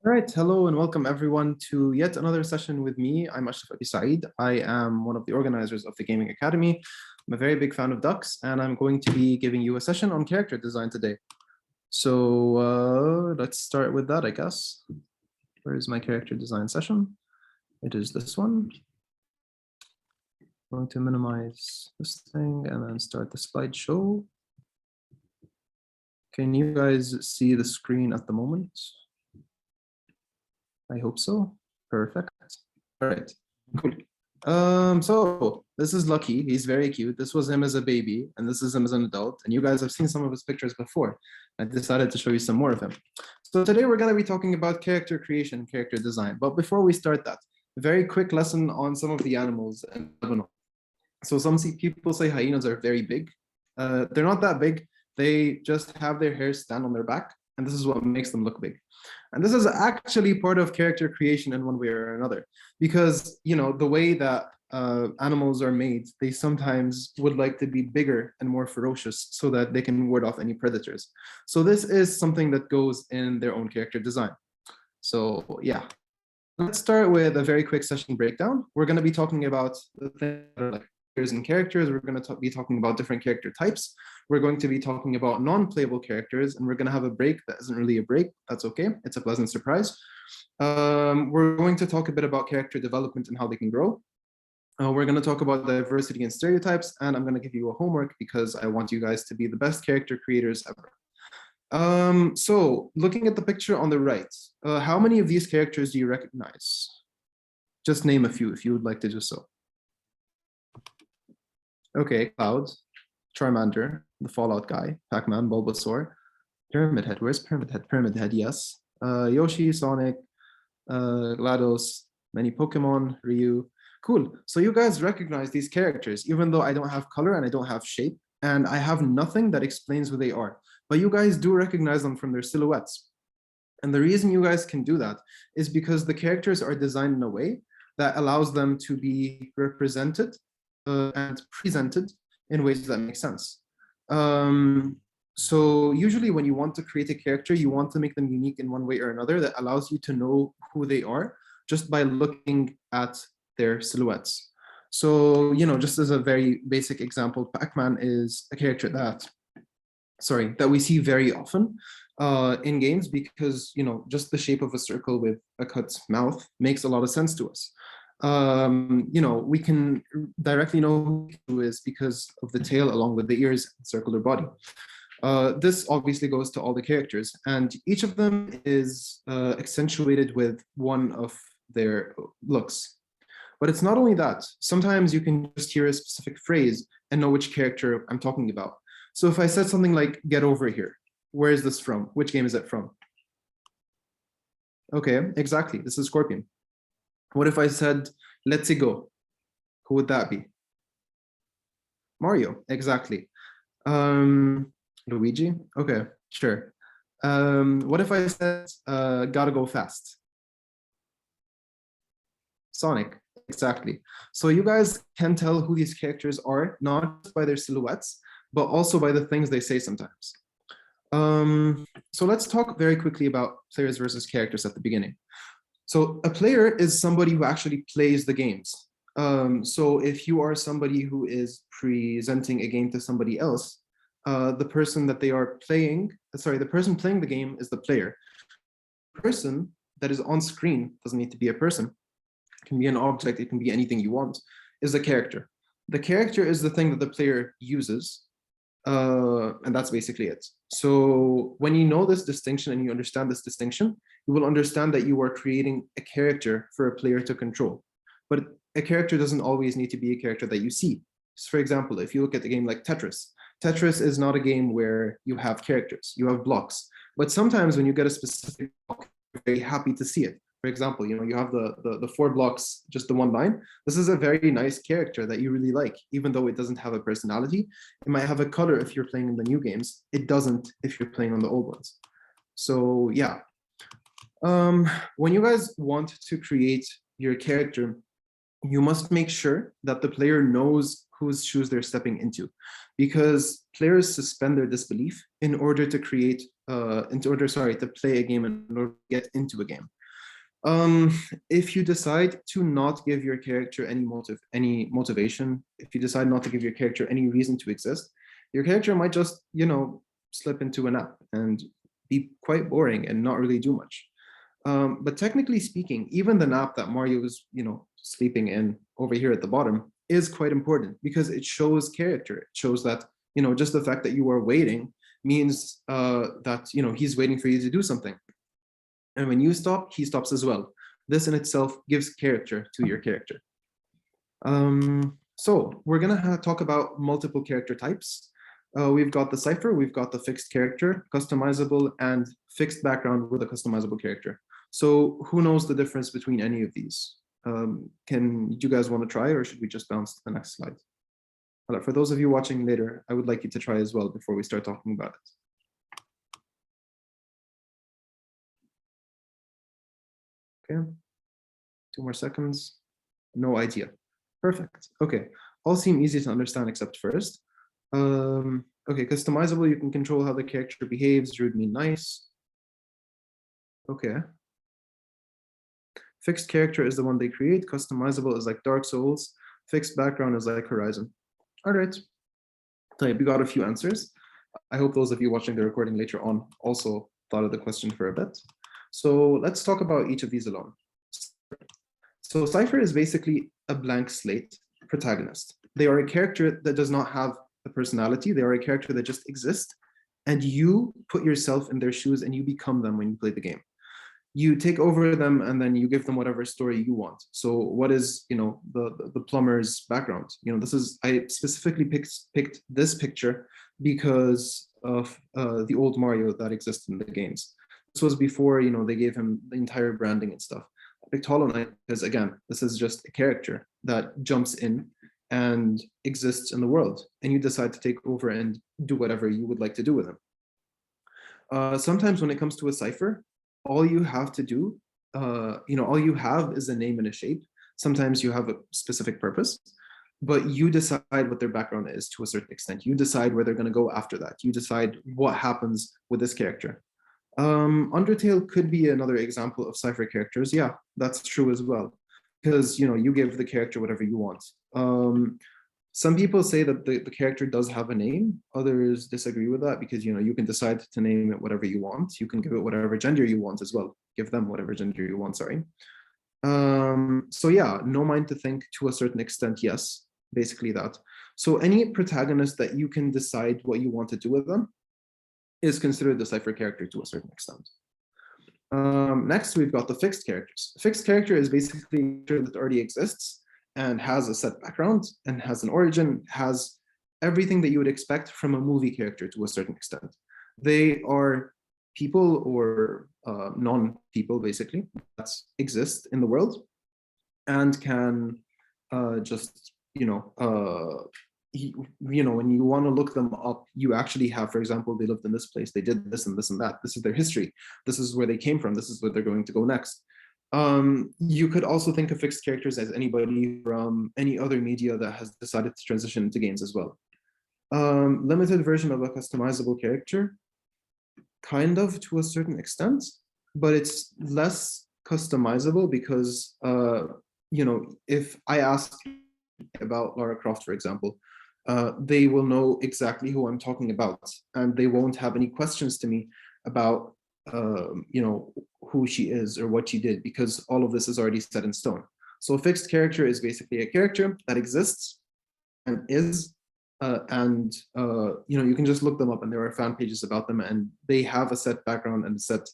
All right, hello and welcome everyone to yet another session with me. I'm Ashraf Abi Said. I am one of the organizers of the Gaming Academy. I'm a very big fan of ducks, and I'm going to be giving you a session on character design today. So let's start with that, I guess. Where is my character design session? It is this one. I'm going to minimize this thing and then start the slideshow. Can you guys see the screen at the moment? I hope so. Perfect. All right, cool. So this is Lucky. He's very cute. This was him as a baby, and this is him as an adult. And you guys have seen some of his pictures before. I decided to show you some more of him. So today we're going to be talking about character creation, character design. But before we start that, a very quick lesson on some of the animals in Lebanon. So some people say hyenas are very big. They're not that big. They just have their hair stand on their back, and this is what makes them look big. And this is actually part of character creation in one way or another, because the way that animals are made, they sometimes would like to be bigger and more ferocious so that they can ward off any predators. So this is something that goes in their own character design. So yeah, let's start with a very quick session breakdown. We're going to be talking about the things that are like and characters. We're going to be talking about different character types. We're going to be talking about non-playable characters, and we're going to have a break that isn't really a break. That's okay. It's a pleasant surprise. We're going to talk a bit about character development and how they can grow. We're going to talk about diversity and stereotypes, and I'm going to give you a homework because I want you guys to be the best character creators ever. So looking at the picture on the right, how many of these characters do you recognize? Just name a few if you would like to do so. Okay, Cloud, Charmander, the Fallout guy, Pac-Man, Bulbasaur, Pyramid Head. Where's Pyramid Head? Pyramid Head, yes. Yoshi, Sonic, GLaDOS, many Pokemon, Ryu. Cool. So you guys recognize these characters, even though I don't have color and I don't have shape, and I have nothing that explains who they are. But you guys do recognize them from their silhouettes. And the reason you guys can do that is because the characters are designed in a way that allows them to be represented and presented in ways that make sense. So usually when you want to create a character, you want to make them unique in one way or another that allows you to know who they are just by looking at their silhouettes. So, just as a very basic example, Pac-Man is a character that we see very often in games because, just the shape of a circle with a cut mouth makes a lot of sense to us. We can directly know who is because of the tail along with the ears and circular body. This obviously goes to all the characters, and each of them is accentuated with one of their looks. But it's not only that. Sometimes you can just hear a specific phrase and know which character I'm talking about. So if I said something like, "Get over here," where is this from? Which game is it from? Okay, exactly. This is Scorpion. What if I said, "Let's go"? Who would that be? Mario, exactly. Luigi? Okay, sure. What if I said, "Gotta go fast"? Sonic, exactly. So you guys can tell who these characters are, not just by their silhouettes, but also by the things they say sometimes. So let's talk very quickly about players versus characters at the beginning. So a player is somebody who actually plays the games. So if you are somebody who is presenting a game to somebody else, the person playing the game is the player. The person that is on screen doesn't need to be a person. It can be an object, it can be anything you want, is a character. The character is the thing that the player uses, and that's basically it. So when you know this distinction and you understand this distinction, you will understand that you are creating a character for a player to control. But a character doesn't always need to be a character that you see. So for example, if you look at a game like Tetris, Tetris is not a game where you have characters, you have blocks. But sometimes when you get a specific block, you're very happy to see it. For example, you have the 4 blocks, just the one line. This is a very nice character that you really like, even though it doesn't have a personality. It might have a color if you're playing in the new games. It doesn't if you're playing on the old ones. So yeah. When you guys want to create your character, you must make sure that the player knows whose shoes they're stepping into, because players suspend their disbelief in order to create, to play a game, in order to get into a game. If you decide to not give your character any motivation, if you decide not to give your character any reason to exist, your character might just, slip into a nap and be quite boring and not really do much. But technically speaking, even the nap that Mario is, sleeping in over here at the bottom is quite important, because it shows character. It shows that, just the fact that you are waiting means that, he's waiting for you to do something. And when you stop, he stops as well. This in itself gives character to your character. So we're gonna talk about multiple character types. We've got the Cypher, we've got the fixed character, customizable, and fixed background with a customizable character. So who knows the difference between any of these? Can you guys want to try, or should we just bounce to the next slide? For those of you watching later, I would like you to try as well before we start talking about it. Okay, 2 more seconds. No idea. Perfect. Okay, all seem easy to understand except first. Okay, customizable, you can control how the character behaves, rude, mean, nice. Okay. Fixed character is the one they create. Customizable is like Dark Souls. Fixed background is like Horizon. All right. So we got a few answers. I hope those of you watching the recording later on also thought of the question for a bit. So let's talk about each of these alone. So Cypher is basically a blank slate protagonist. They are a character that does not have a personality. They are a character that just exists, and you put yourself in their shoes and you become them when you play the game. You take over them and then you give them whatever story you want. So what is, the plumber's background? I specifically picked this picture because of the old Mario that exists in the games. This was before, they gave him the entire branding and stuff. I picked Hollow Knight because, again, this is just a character that jumps in and exists in the world, and you decide to take over and do whatever you would like to do with him. Sometimes when it comes to a Cypher, all you have to do, all you have is a name and a shape. Sometimes you have a specific purpose, but you decide what their background is to a certain extent. You decide where they're going to go after that. You decide what happens with this character. Undertale could be another example of Cypher characters. Yeah, that's true as well, because you give the character whatever you want. Some people say that the character does have a name. Others disagree with that, because you can decide to name it whatever you want. You can give it whatever gender you want as well. Give them whatever gender you want, sorry. So yeah, no mind to think to a certain extent, yes, basically that. So any protagonist that you can decide what you want to do with them is considered the Cypher character to a certain extent. Next, we've got the fixed characters. Fixed character is basically a character that already exists and has a set background and has an origin, has everything that you would expect from a movie character to a certain extent. They are people or non-people, basically, that exist in the world and can just, when you want to look them up, you actually have, for example, they lived in this place, they did this and this and that. This is their history. This is where they came from. This is where they're going to go next. You could also think of fixed characters as anybody from any other media that has decided to transition into games as well. Limited version of a customizable character, kind of to a certain extent, but it's less customizable because, if I ask about Lara Croft, for example, they will know exactly who I'm talking about, and they won't have any questions to me about who she is or what she did, because all of this is already set in stone. So a fixed character is basically a character that exists and is, you can just look them up and there are fan pages about them, and they have a set background and a set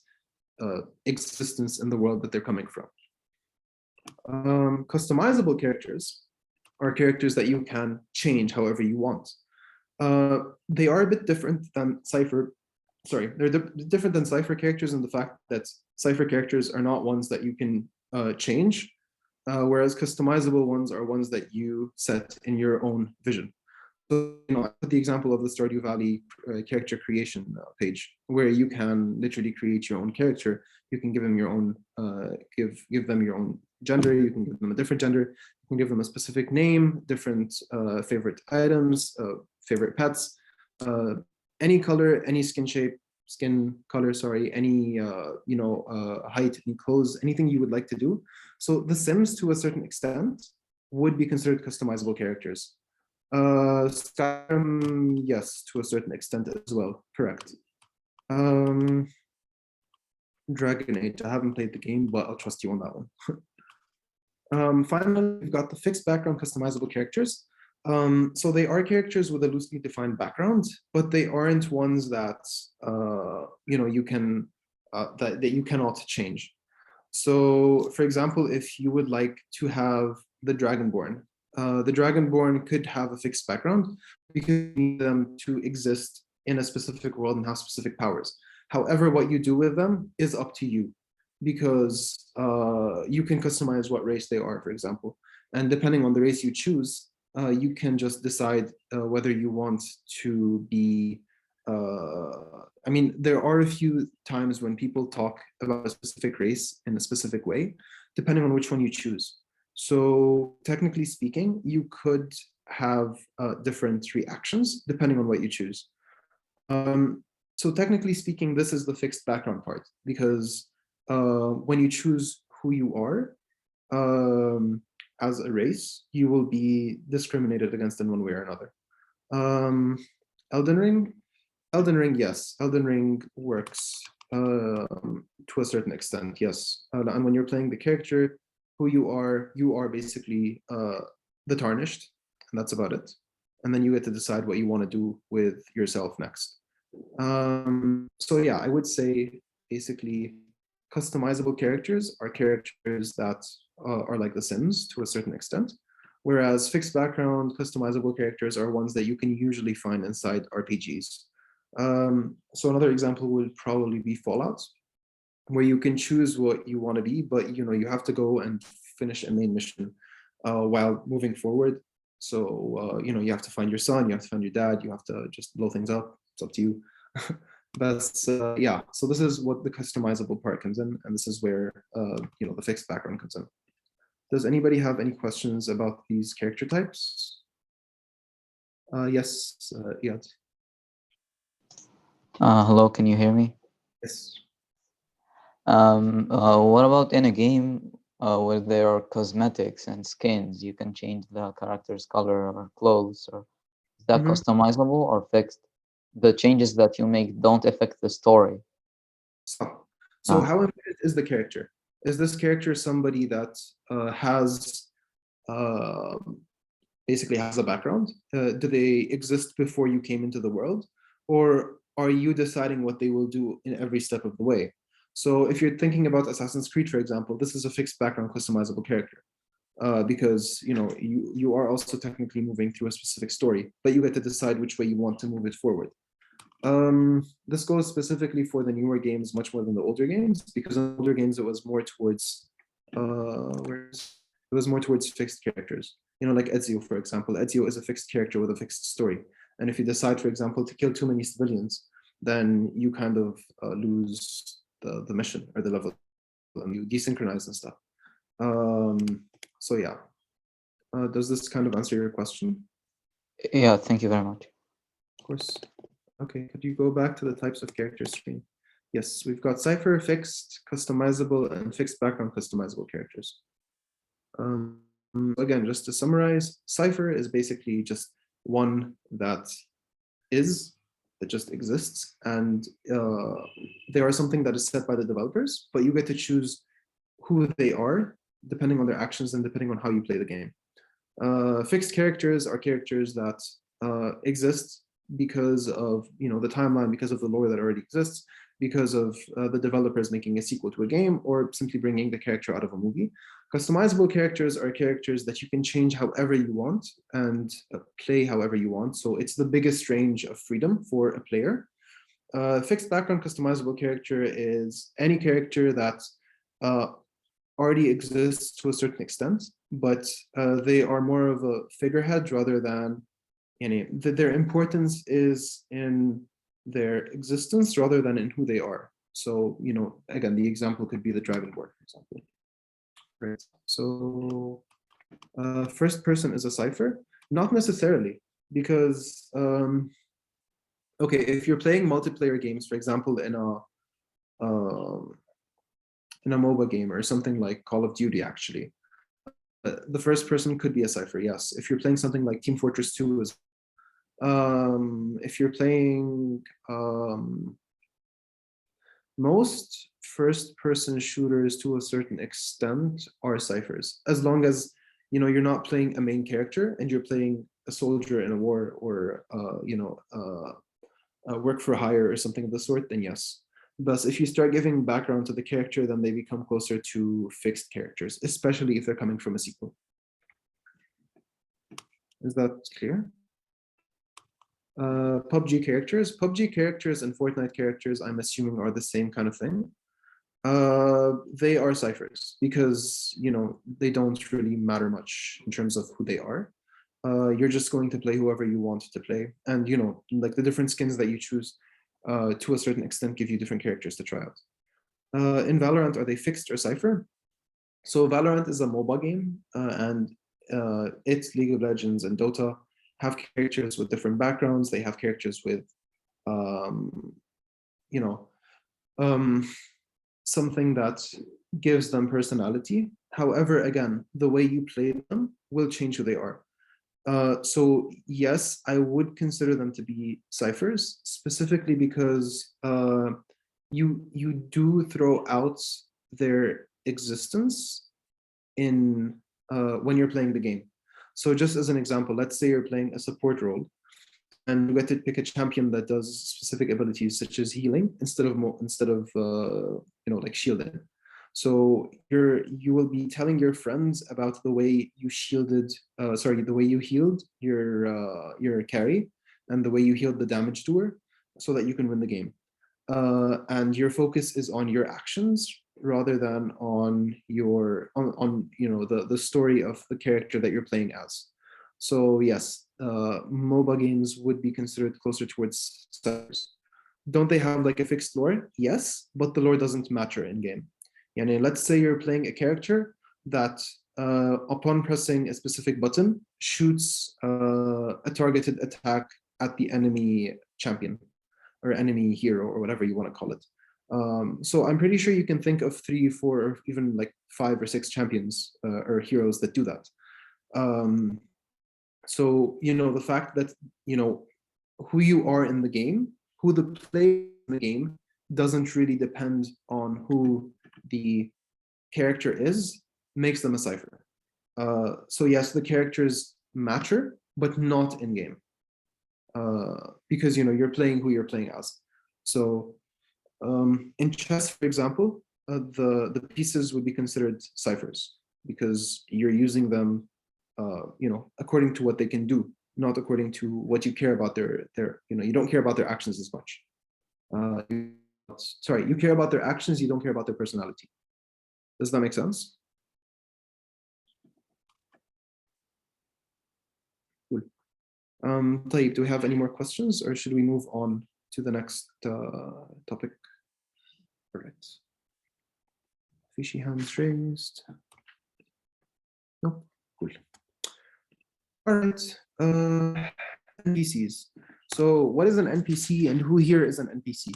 existence in the world that they're coming from. Customizable characters are characters that you can change however you want. They are a bit different than Cypher. Sorry, they're different than Cypher characters in the fact that Cypher characters are not ones that you can change, whereas customizable ones are ones that you set in your own vision. So, I put the example of the Stardew Valley character creation page, where you can literally create your own character. You can give them your own, give them your own gender. You can give them a different gender. You can give them a specific name, different favorite items, favorite pets, any color, any skin color, sorry, any height, any clothes, anything you would like to do. So the Sims, to a certain extent, would be considered customizable characters. Skyrim, yes, to a certain extent as well, correct. Dragon Age, I haven't played the game, but I'll trust you on that one. Finally, we've got the fixed background customizable characters. So they are characters with a loosely defined background, but they aren't ones that you can that you cannot change. So, for example, if you would like to have the Dragonborn, the Dragonborn could have a fixed background because you need them to exist in a specific world and have specific powers. However, what you do with them is up to you, because you can customize what race they are, for example. And depending on the race you choose, you can just decide whether you want to be. I mean, there are a few times when people talk about a specific race in a specific way, depending on which one you choose. So technically speaking, you could have different reactions depending on what you choose. So technically speaking, this is the fixed background part, because when you choose who you are as a race, you will be discriminated against in one way or another. Elden Ring, yes, Elden Ring works to a certain extent, yes. And when you're playing the character, who you are basically the Tarnished, and that's about it. And then you get to decide what you want to do with yourself next. So yeah, I would say basically customizable characters are characters that are like The Sims to a certain extent, whereas fixed background customizable characters are ones that you can usually find inside RPGs. So another example would probably be Fallout, where you can choose what you want to be, but you have to go and finish a main mission while moving forward. So you have to find your son, you have to find your dad, you have to just blow things up. It's up to you. That's yeah. So this is what the customizable part comes in, and this is where the fixed background comes in. Does anybody have any questions about these character types? Yes, yeah. Hello, can you hear me? Yes. What about in a game where there are cosmetics and skins? You can change the character's color or clothes, or is that Mhm. customizable or fixed? The changes that you make don't affect the story. So how important is the character? Is this character somebody that has uh, basically has a background? Do they exist before you came into the world? Or are you deciding what they will do in every step of the way? So if you're thinking about Assassin's Creed, for example, this is a fixed background customizable character. Because you are also technically moving through a specific story, but you get to decide which way you want to move it forward. This goes specifically for the newer games much more than the older games, because in older games it was more towards fixed characters. Like Ezio, for example. Ezio is a fixed character with a fixed story. And if you decide, for example, to kill too many civilians, then you kind of lose the mission or the level, and you desynchronize and stuff. So yeah. Does this kind of answer your question? Yeah, thank you very much. Of course. Okay, could you go back to the types of character screen? Yes, we've got Cypher, fixed, customizable, and fixed background customizable characters. Again, just to summarize, Cypher is basically just one that just exists, and they are something that is set by the developers, but you get to choose who they are depending on their actions and depending on how you play the game. Fixed characters are characters that exist because of the timeline, because of the lore that already exists, because of the developers making a sequel to a game, or simply bringing the character out of a movie. Customizable characters are characters that you can change however you want and play however you want. So it's the biggest range of freedom for a player. Fixed background customizable character is any character that already exists to a certain extent, but they are more of a figurehead rather than their importance is in their existence rather than in who they are. So, again, the example could be the Dragonborn, for example. Right. So First person is a Cypher? Not necessarily, because okay, if you're playing multiplayer games, for example, in a MOBA game or something like Call of Duty, actually, the first person could be a Cypher, yes. If you're playing something like Team Fortress 2, if you're playing most first-person shooters to a certain extent are Cyphers, as long as you're not playing a main character and you're playing a soldier in a war or work for hire or something of the sort, then yes. But if you start giving background to the character, then they become closer to fixed characters, especially if they're coming from a sequel. Is that clear? PUBG characters and Fortnite characters, I'm assuming, are the same kind of thing. They are Cyphers because they don't really matter much in terms of who they are. You're just going to play whoever you want to play, and like the different skins that you choose to a certain extent give you different characters to try out. In Valorant, are they fixed or Cypher? So Valorant is a MOBA game, and it's League of Legends and Dota have characters with different backgrounds. They have characters with, something that gives them personality. However, again, the way you play them will change who they are. So yes, I would consider them to be Cyphers, specifically because you do throw out their existence in when you're playing the game. So just as an example, let's say you're playing a support role and you get to pick a champion that does specific abilities such as healing instead of like shielding. So you will be telling your friends about the way you the way you healed your carry and the way you healed the damage doer so that you can win the game. And your focus is on your actions rather than on the story of the character that you're playing as. So yes, MOBA games would be considered closer towards Cyphers. Don't they have like a fixed lore? Yes, but the lore doesn't matter in game. And let's say you're playing a character that upon pressing a specific button shoots a targeted attack at the enemy champion or enemy hero or whatever you want to call it. So I'm pretty sure you can think of 3, 4, or even like 5 or 6 champions or heroes that do that. So the fact that who you are in the game, who the player in the game, doesn't really depend on who the character is, makes them a Cypher. So yes, the characters matter, but not in game, because you're playing who you're playing as. So in chess, for example, the pieces would be considered Cyphers because you're using them, according to what they can do, not according to what you care about their you don't care about their actions as much. Sorry, you care about their actions, you don't care about their personality. Does that make sense? Cool. Tayyip, do we have any more questions or should we move on to the next topic? Perfect. Fishy hands raised. No, cool. All right. NPCs. So what is an NPC and who here is an NPC?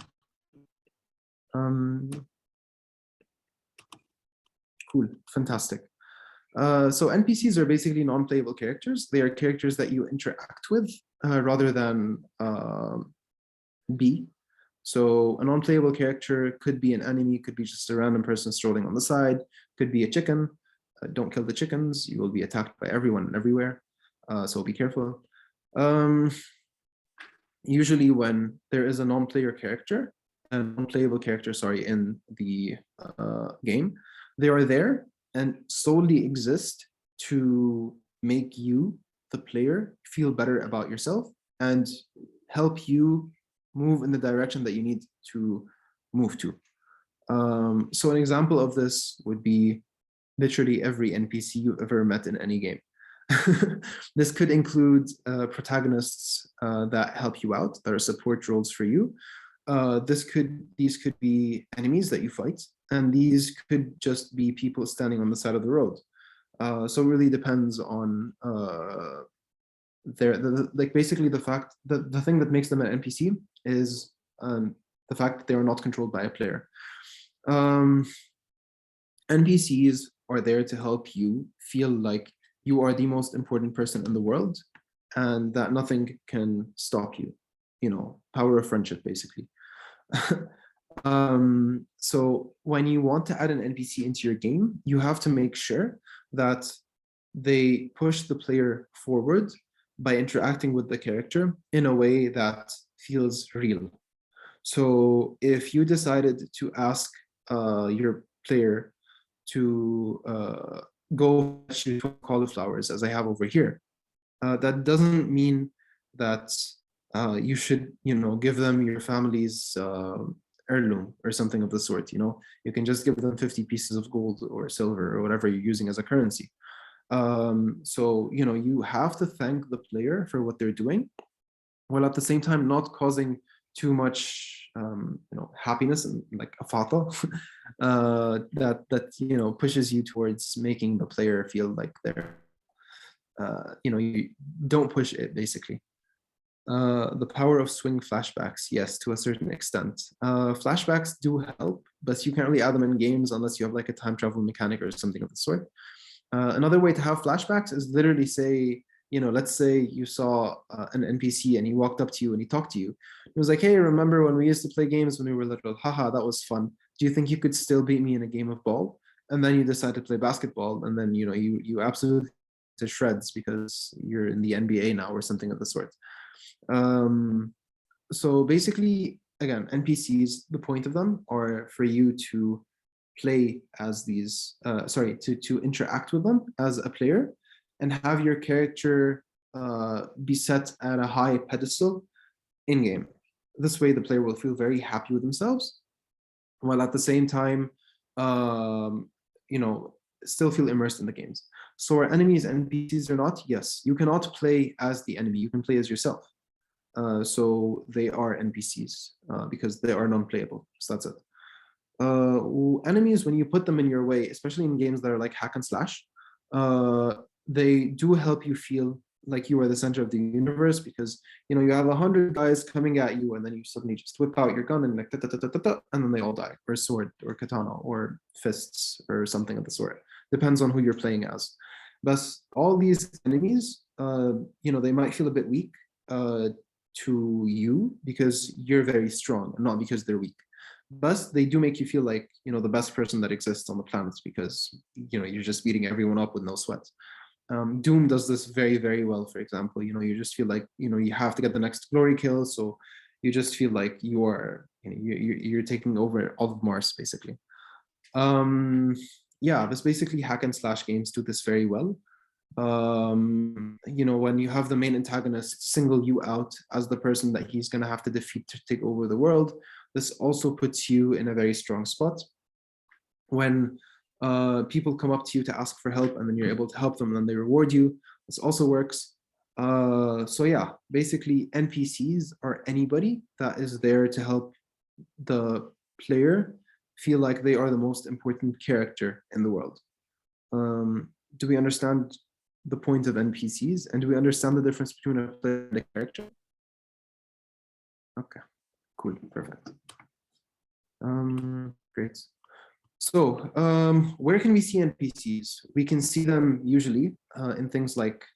Cool, fantastic. So NPCs are basically non-playable characters. They are characters that you interact with rather than be. So a non-playable character could be an enemy, could be just a random person strolling on the side, could be a chicken. Don't kill the chickens, you will be attacked by everyone and everywhere. So be careful. Usually when there is a non-player character, a non-playable character, sorry, in the game, they are there and solely exist to make you, the player, feel better about yourself and help you move in the direction that you need to move to. So an example of this would be literally every NPC you've ever met in any game. This could include protagonists that help you out, that are support roles for you. These could be enemies that you fight, and these could just be people standing on the side of the road. So it really depends on like basically the fact that the thing that makes them an NPC is the fact that they are not controlled by a player. NPCs are there to help you feel like you are the most important person in the world and that nothing can stop you. You know, power of friendship, basically. So when you want to add an NPC into your game, you have to make sure that they push the player forward by interacting with the character in a way that feels real. So if you decided to ask your player to go fetch you cauliflowers, as I have over here, that doesn't mean that you should, you know, give them your family's heirloom or something of the sort. You know, you can just give them 50 pieces of gold or silver or whatever you're using as a currency. So, you know, you have to thank the player for what they're doing, while at the same time not causing too much, you know, happiness and like a fata that you know pushes you towards making the player feel like they're, you know, you don't push it basically. The power of swing flashbacks, yes, to a certain extent. Flashbacks do help, but you can't really add them in games unless you have like a time travel mechanic or something of the sort. Another way to have flashbacks is literally say, you know, let's say you saw an NPC and he walked up to you and he talked to you. He was like, hey, remember when we used to play games when we were little? Haha, that was fun. Do you think you could still beat me in a game of ball? And then you decide to play basketball, and then, you know, you absolutely to shreds because you're in the NBA now or something of the sort. So basically, again, NPCs, the point of them are for you to play as these, to interact with them as a player and have your character be set at a high pedestal in game. This way, the player will feel very happy with themselves, while at the same time, you know, still feel immersed in the games. So are enemies NPCs or not? Yes, you cannot play as the enemy. You can play as yourself. So they are NPCs because they are non-playable. So that's it. Enemies, when you put them in your way, especially in games that are like hack and slash, they do help you feel like you are the center of the universe, because, you know, you have 100 guys coming at you and then you suddenly just whip out your gun and like and then they all die, or sword or katana or fists or something of the sort. Depends on who you're playing as. But all these enemies, you know, they might feel a bit weak to you because you're very strong and not because they're weak. But they do make you feel like, you know, the best person that exists on the planet, because, you know, you're just beating everyone up with no sweat. Doom does this very, very well, for example. You know, you just feel like, you know, you have to get the next glory kill, so you just feel like you are, you know, you're taking over all of Mars, basically. Yeah, this basically hack and slash games do this very well. You know, when you have the main antagonist single you out as the person that he's going to have to defeat to take over the world, this also puts you in a very strong spot. When people come up to you to ask for help and then you're able to help them and then they reward you, this also works. So yeah, basically NPCs are anybody that is there to help the player feel like they are the most important character in the world. Do we understand the point of NPCs, and do we understand the difference between a player and a character? Okay, cool, perfect. Great. So where can we see NPCs? We can see them usually in things like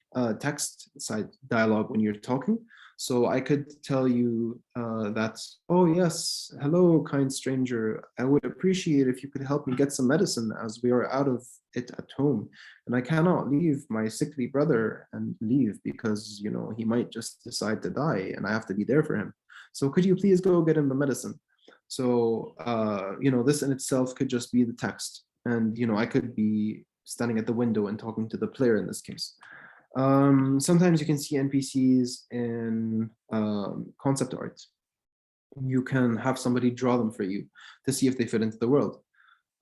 text side dialogue when you're talking. So I could tell you that, oh yes, hello, kind stranger. I would appreciate if you could help me get some medicine, as we are out of it at home. And I cannot leave my sickly brother and leave because, you know, he might just decide to die and I have to be there for him. So could you please go get him the medicine? So, you know, this in itself could just be the text. And, you know, I could be standing at the window and talking to the player in this case. Sometimes you can see NPCs in concept art. You can have somebody draw them for you to see if they fit into the world.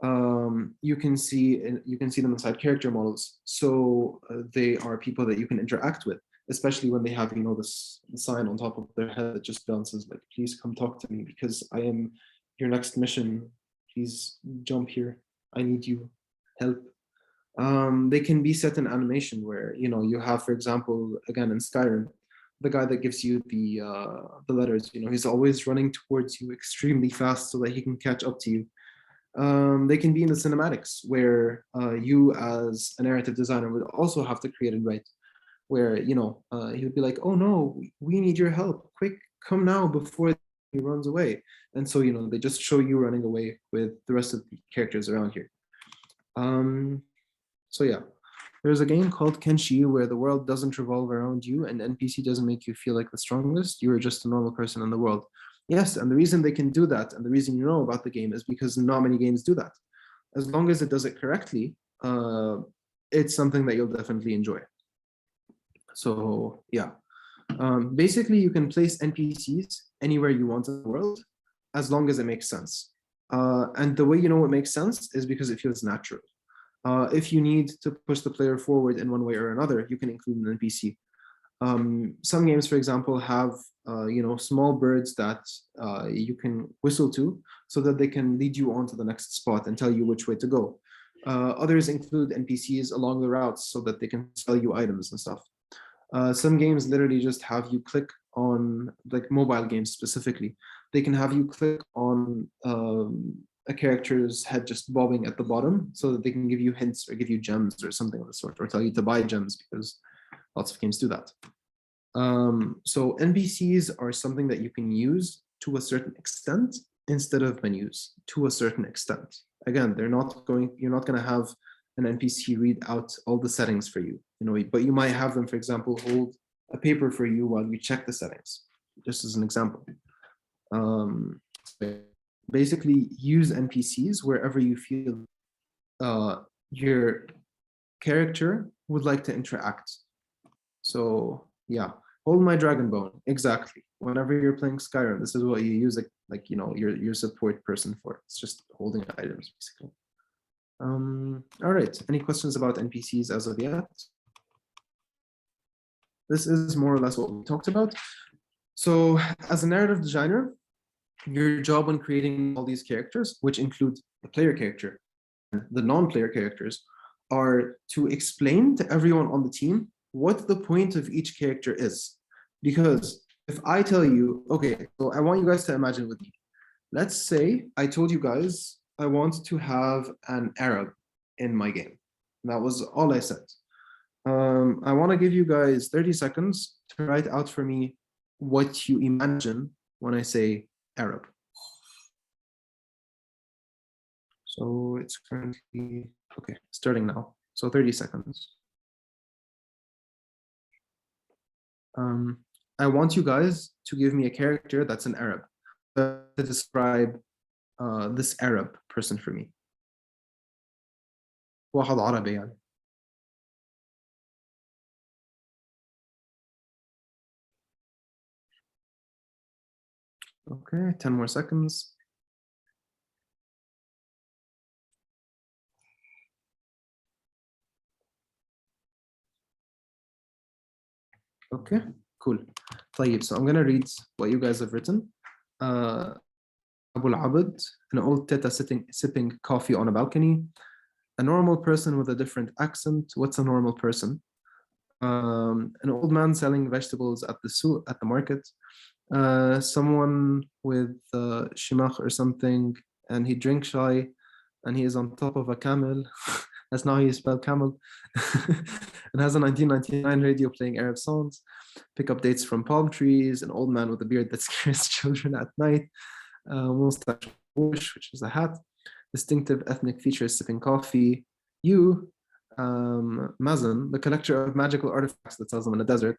You can see them inside character models. So they are people that you can interact with, especially when they have, you know, this sign on top of their head that just bounces like, please come talk to me because I am your next mission. Please jump here. I need you. Help. They can be set in animation where, you have, for example, again in Skyrim, the guy that gives you the letters, he's always running towards you extremely fast so that he can catch up to you. They can be in the cinematics where you as a narrative designer would also have to create and write, where he would be like, oh no, we need your help, quick, come now before he runs away. And so they just show you running away with the rest of the characters around here. So yeah, there's a game called Kenshi where the world doesn't revolve around you and NPC doesn't make you feel like the strongest. You're just a normal person in the world. Yes, and the reason they can do that and the reason you know about the game is because not many games do that. As long as it does it correctly, it's something that you'll definitely enjoy. So yeah, basically you can place NPCs anywhere you want in the world as long as it makes sense. And the way you know it makes sense is because it feels natural. If you need to push the player forward in one way or another, you can include an NPC. Some games, for example, have small birds that you can whistle to so that they can lead you on to the next spot and tell you which way to go. Others include NPCs along the routes so that they can sell you items and stuff. Some games literally just have you click on, like mobile games specifically, they can have you click on a character's head just bobbing at the bottom so that they can give you hints or give you gems or something of the sort, or tell you to buy gems because lots of games do that. So NPCs are something that you can use to a certain extent instead of menus to a certain extent. Again, you're not going to have an NPC read out all the settings for you, but you might have them, for example, hold a paper for you while you check the settings, just as an example. Basically use NPCs wherever you feel your character would like to interact. So yeah, hold my dragon bone. Exactly. Whenever you're playing Skyrim, this is what you use your support person for. It's just holding items basically. All right. Any questions about NPCs as of yet? This is more or less what we talked about. So as a narrative designer, your job when creating all these characters, which include the player character and the non-player characters, are to explain to everyone on the team what the point of each character is. Because if I tell you, okay, so I want you guys to imagine with me. Let's say I told you guys I want to have an Arab in my game. That was all I said. I want to give you guys 30 seconds to write out for me what you imagine when I say Arab. So it's currently, okay, starting now. So 30 seconds. I want you guys to give me a character that's an Arab to describe this Arab person for me. واحد عربي يعني. Okay, 10 more seconds. Okay, cool. طيب, so I'm gonna read what you guys have written. Abu al-Abd, an old teta sipping coffee on a balcony. A normal person with a different accent. What's a normal person? An old man selling vegetables at the market. Someone with shimach or something, and he drinks shy, and he is on top of a camel. That's not how you spell camel. And has a 1999 radio playing Arab songs. Pick up dates from palm trees. An old man with a beard that scares children at night. Mustache, which is a hat. Distinctive ethnic features, sipping coffee. You, Mazen, the collector of magical artifacts that sells them in the desert.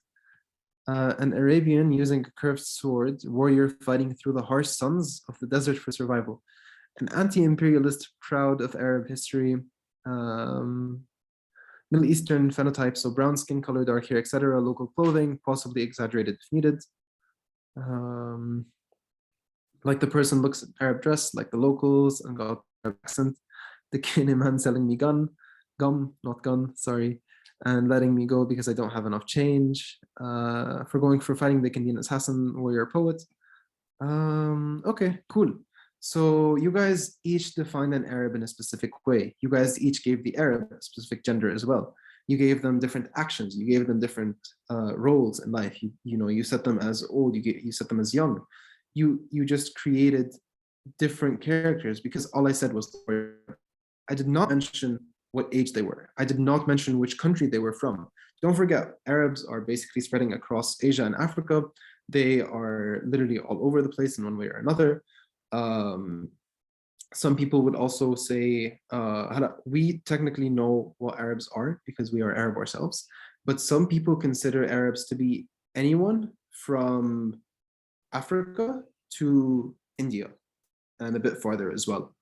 An Arabian using a curved sword, warrior fighting through the harsh suns of the desert for survival. An anti-imperialist proud of Arab history. Middle Eastern phenotype, so brown skin color, dark hair, etc. Local clothing, possibly exaggerated if needed. Like the person looks Arab dress, like the locals, and got Arab accent. The Kenyan man selling me gum, not gun, sorry, and letting me go because I don't have enough change. For going for fighting the Kenyan assassin, warrior, poet. Okay, cool. So you guys each defined an Arab in a specific way. You guys each gave the Arab a specific gender as well. You gave them different actions. You gave them different roles in life. You set them as old. You set them as young. You just created different characters because all I said was the word. I did not mention what age they were. I did not mention which country they were from. Don't forget, Arabs are basically spreading across Asia and Africa. They are literally all over the place in one way or another. Some people would also say, we technically know what Arabs are because we are Arab ourselves, but some people consider Arabs to be anyone from Africa to India and a bit farther as well.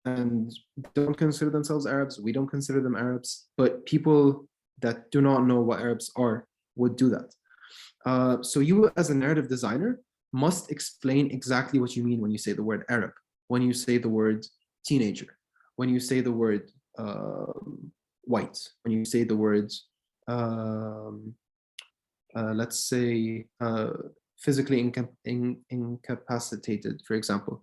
And don't consider themselves Arabs. We don't consider them Arabs, but people that do not know what Arabs are would do that. So you as a narrative designer must explain exactly what you mean when you say the word Arab, when you say the word teenager, when you say the word white, when you say the words, let's say, physically incapacitated, for example,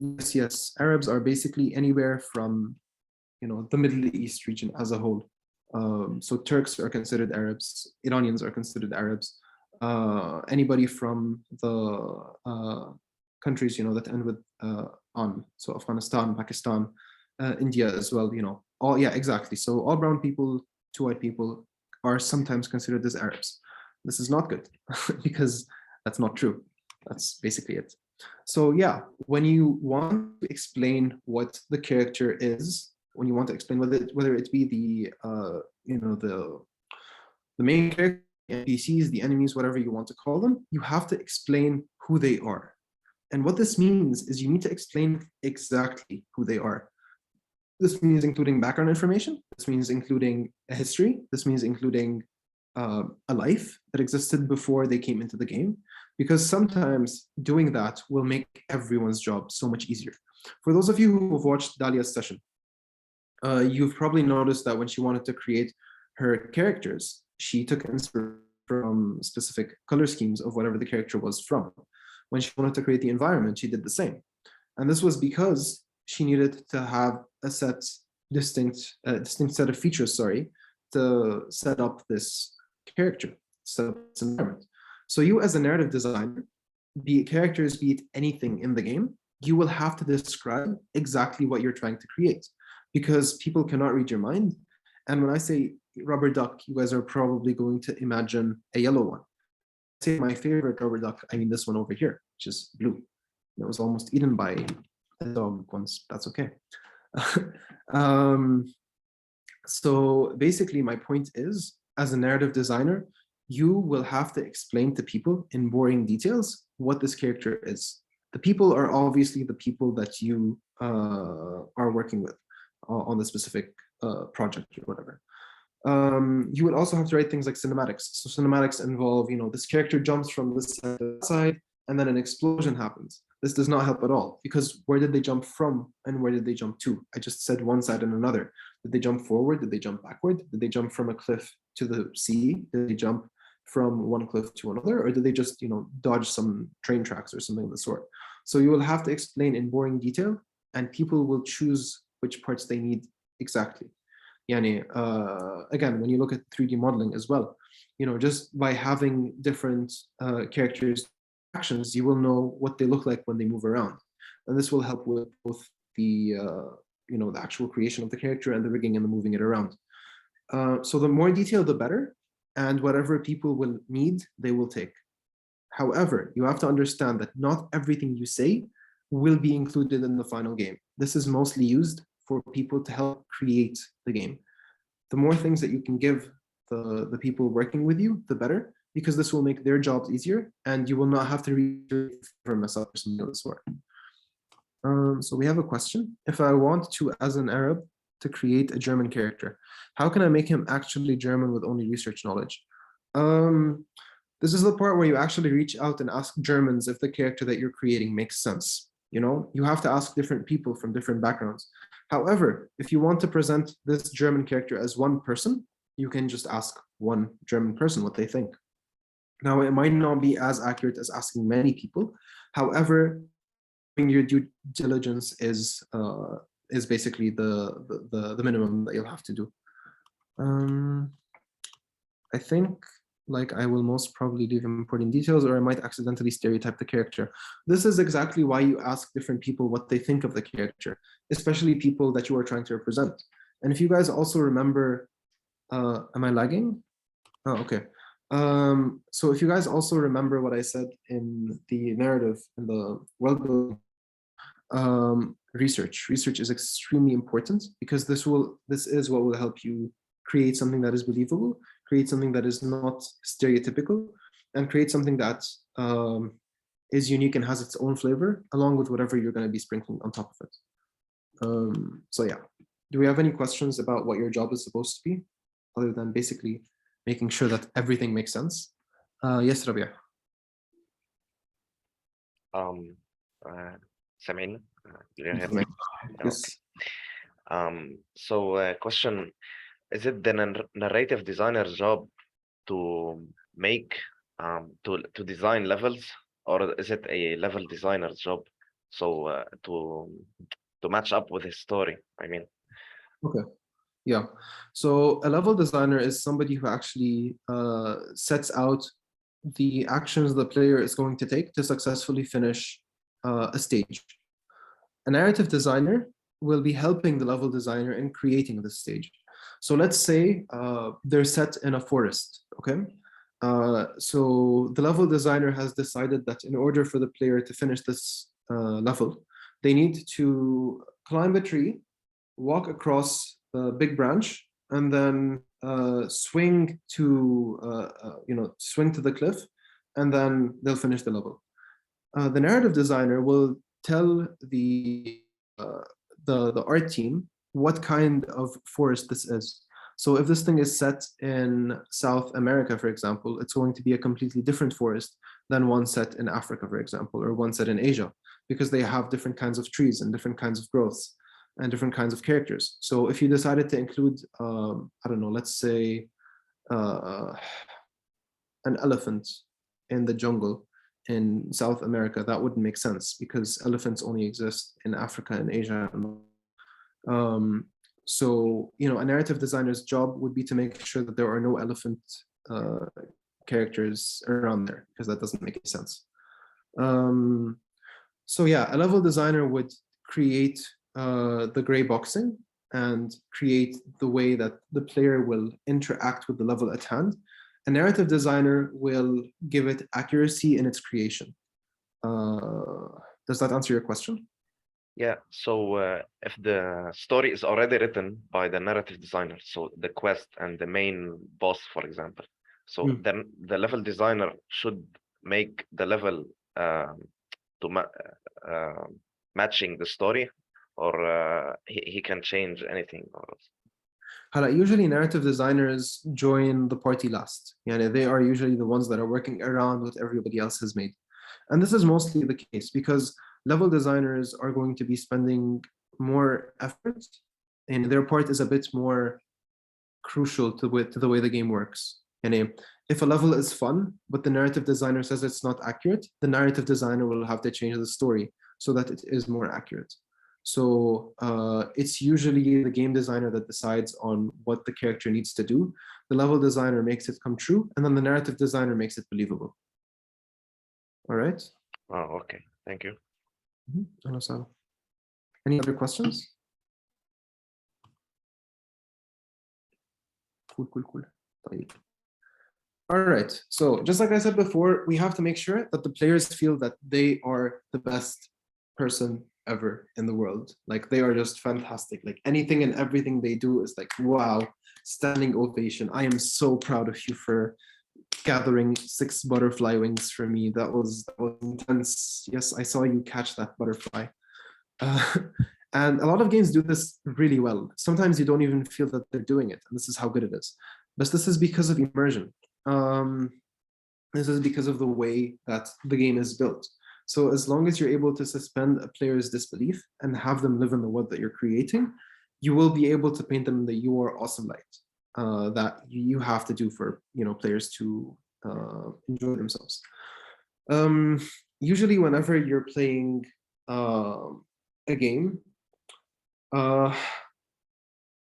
yes, Arabs are basically anywhere from, the Middle East region as a whole. So Turks are considered Arabs, Iranians are considered Arabs. Anybody from the countries, that end with on, so Afghanistan, Pakistan, India as well, all, yeah, exactly. So all brown people to white people are sometimes considered as Arabs. This is not good because that's not true. That's basically it. So yeah, when you want to explain what the character is, when you want to explain whether it be the main character, NPCs, the enemies, whatever you want to call them, you have to explain who they are. And what this means is you need to explain exactly who they are. This means including background information. This means including a history. This means including a life that existed before they came into the game, because sometimes doing that will make everyone's job so much easier. For those of you who have watched Dalia's session, you've probably noticed that when she wanted to create her characters, she took inspiration from specific color schemes of whatever the character was from. When she wanted to create the environment, she did the same. And this was because she needed to have a distinct set of features, to set up this character, set up this environment. So you as a narrative designer, be it characters, be it anything in the game, you will have to describe exactly what you're trying to create, because people cannot read your mind. And when I say rubber duck, you guys are probably going to imagine a yellow one. Say my favorite rubber duck, I mean this one over here, which is blue. It was almost eaten by a dog once. That's okay. So basically my point is, as a narrative designer, you will have to explain to people in boring details what this character is. The people are obviously the people that you are working with on the specific project or whatever. You would also have to write things like cinematics. So cinematics involve, this character jumps from this side to that side, and then an explosion happens. This does not help at all, because where did they jump from and where did they jump to? I just said one side and another. Did they jump forward? Did they jump backward? Did they jump from a cliff to the sea? Did they jump from one cliff to another? Or did they just, dodge some train tracks or something of the sort? So you will have to explain in boring detail, and people will choose which parts they need exactly. Yani, again, when you look at 3D modeling as well, just by having different characters' actions, you will know what they look like when they move around. And this will help with both the, the actual creation of the character and the rigging and the moving it around. So the more detail, the better. And whatever people will need, they will take. However, you have to understand that not everything you say will be included in the final game. This is mostly used for people to help create the game. The more things that you can give the people working with you, the better, because this will make their jobs easier, and you will not have to read for mess up or something of the sort. So we have a question. If I want to, as an Arab, to create a German character, how can I make him actually German with only research knowledge? This is the part where you actually reach out and ask Germans if the character that you're creating makes sense. You have to ask different people from different backgrounds. However, if you want to present this German character as one person, you can just ask one German person what they think. Now, it might not be as accurate as asking many people. However, doing your due diligence is basically the minimum that you'll have to do. I think like I will most probably leave important details, or I might accidentally stereotype the character. This is exactly why you ask different people what they think of the character, especially people that you are trying to represent. And if you guys also remember, am I lagging? Oh, okay. So if you guys also remember what I said in the narrative, in the world building, research is extremely important, because this is what will help you create something that is believable, create something that is not stereotypical, and create something that is unique and has its own flavor, along with whatever you're going to be sprinkling on top of it. So yeah, do we have any questions about what your job is supposed to be, other than basically making sure that everything makes sense? Yes, Rabia. سامعين؟ Do you hear me? Yes. So question, is it the narrative designer's job to make to design levels, or is it a level designer's job so to match up with his story, I mean? Okay. Yeah. So a level designer is somebody who actually sets out the actions the player is going to take to successfully finish a stage. A narrative designer will be helping the level designer in creating this stage. So let's say they're set in a forest, okay? So the level designer has decided that in order for the player to finish this level, they need to climb a tree, walk across a big branch, and then swing to swing to the cliff, and then they'll finish the level. The narrative designer will tell the art team what kind of forest this is. So if this thing is set in South America, for example, it's going to be a completely different forest than one set in Africa, for example, or one set in Asia, because they have different kinds of trees and different kinds of growths and different kinds of characters. So if you decided to include, I don't know, let's say an elephant in the jungle in South America, that wouldn't make sense, because elephants only exist in Africa and Asia. So, a narrative designer's job would be to make sure that there are no elephant characters around there, because that doesn't make any sense. So yeah, a level designer would create the gray boxing and create the way that the player will interact with the level at hand. A narrative designer will give it accuracy in its creation. Does that answer your question? Yeah, so if the story is already written by the narrative designer, so the quest and the main boss, for example, so then the level designer should make the level to matching the story, or he can change anything? Usually narrative designers join the party last. They are usually the ones that are working around what everybody else has made. And this is mostly the case because level designers are going to be spending more effort, and their part is a bit more crucial to the way the game works. If a level is fun, but the narrative designer says it's not accurate, the narrative designer will have to change the story so that it is more accurate. So it's usually the game designer that decides on what the character needs to do. The level designer makes it come true, and then the narrative designer makes it believable. All right. Oh, okay. Thank you. Any other questions? Cool. All right. So just like I said before, we have to make sure that the players feel that they are the best person ever in the world. Like, they are just fantastic. Like, anything and everything they do is like, wow, standing ovation. I am so proud of you for gathering 6 butterfly wings for me. That was intense. Yes, I saw you catch that butterfly. And a lot of games do this really well. Sometimes you don't even feel that they're doing it, and this is how good it is. But this is because of immersion. This is because of the way that the game is built. So as long as you're able to suspend a player's disbelief and have them live in the world that you're creating, you will be able to paint them in the "you are awesome" light that you have to do for players to enjoy themselves. Usually, whenever you're playing a game, uh,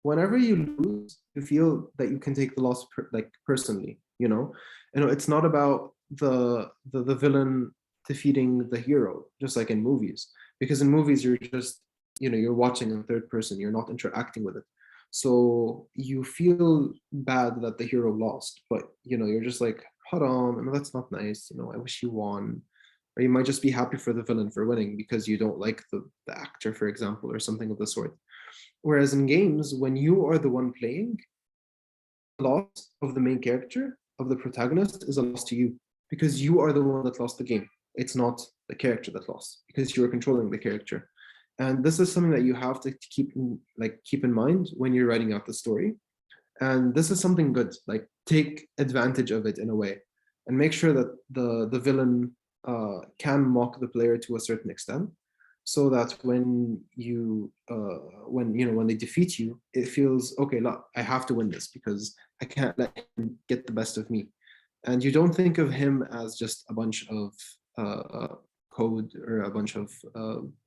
whenever you lose, you feel that you can take the loss personally. It's not about the villain defeating the hero, just like in movies. Because in movies, you're just you're watching in third person. You're not interacting with it. So you feel bad that the hero lost, but you're just like, hold on, that's not nice. I wish you won. Or you might just be happy for the villain for winning because you don't like the actor, for example, or something of the sort. Whereas in games, when you are the one playing, the loss of the main character, of the protagonist, is a loss to you because you are the one that lost the game. It's not the character that lost because you are controlling the character. And this is something that you have to keep in mind when you're writing out the story. And this is something good. Like, take advantage of it in a way, and make sure that the villain can mock the player to a certain extent, so that when they defeat you, it feels okay. Look, I have to win this because I can't let him get the best of me. And you don't think of him as just a bunch of code or a bunch of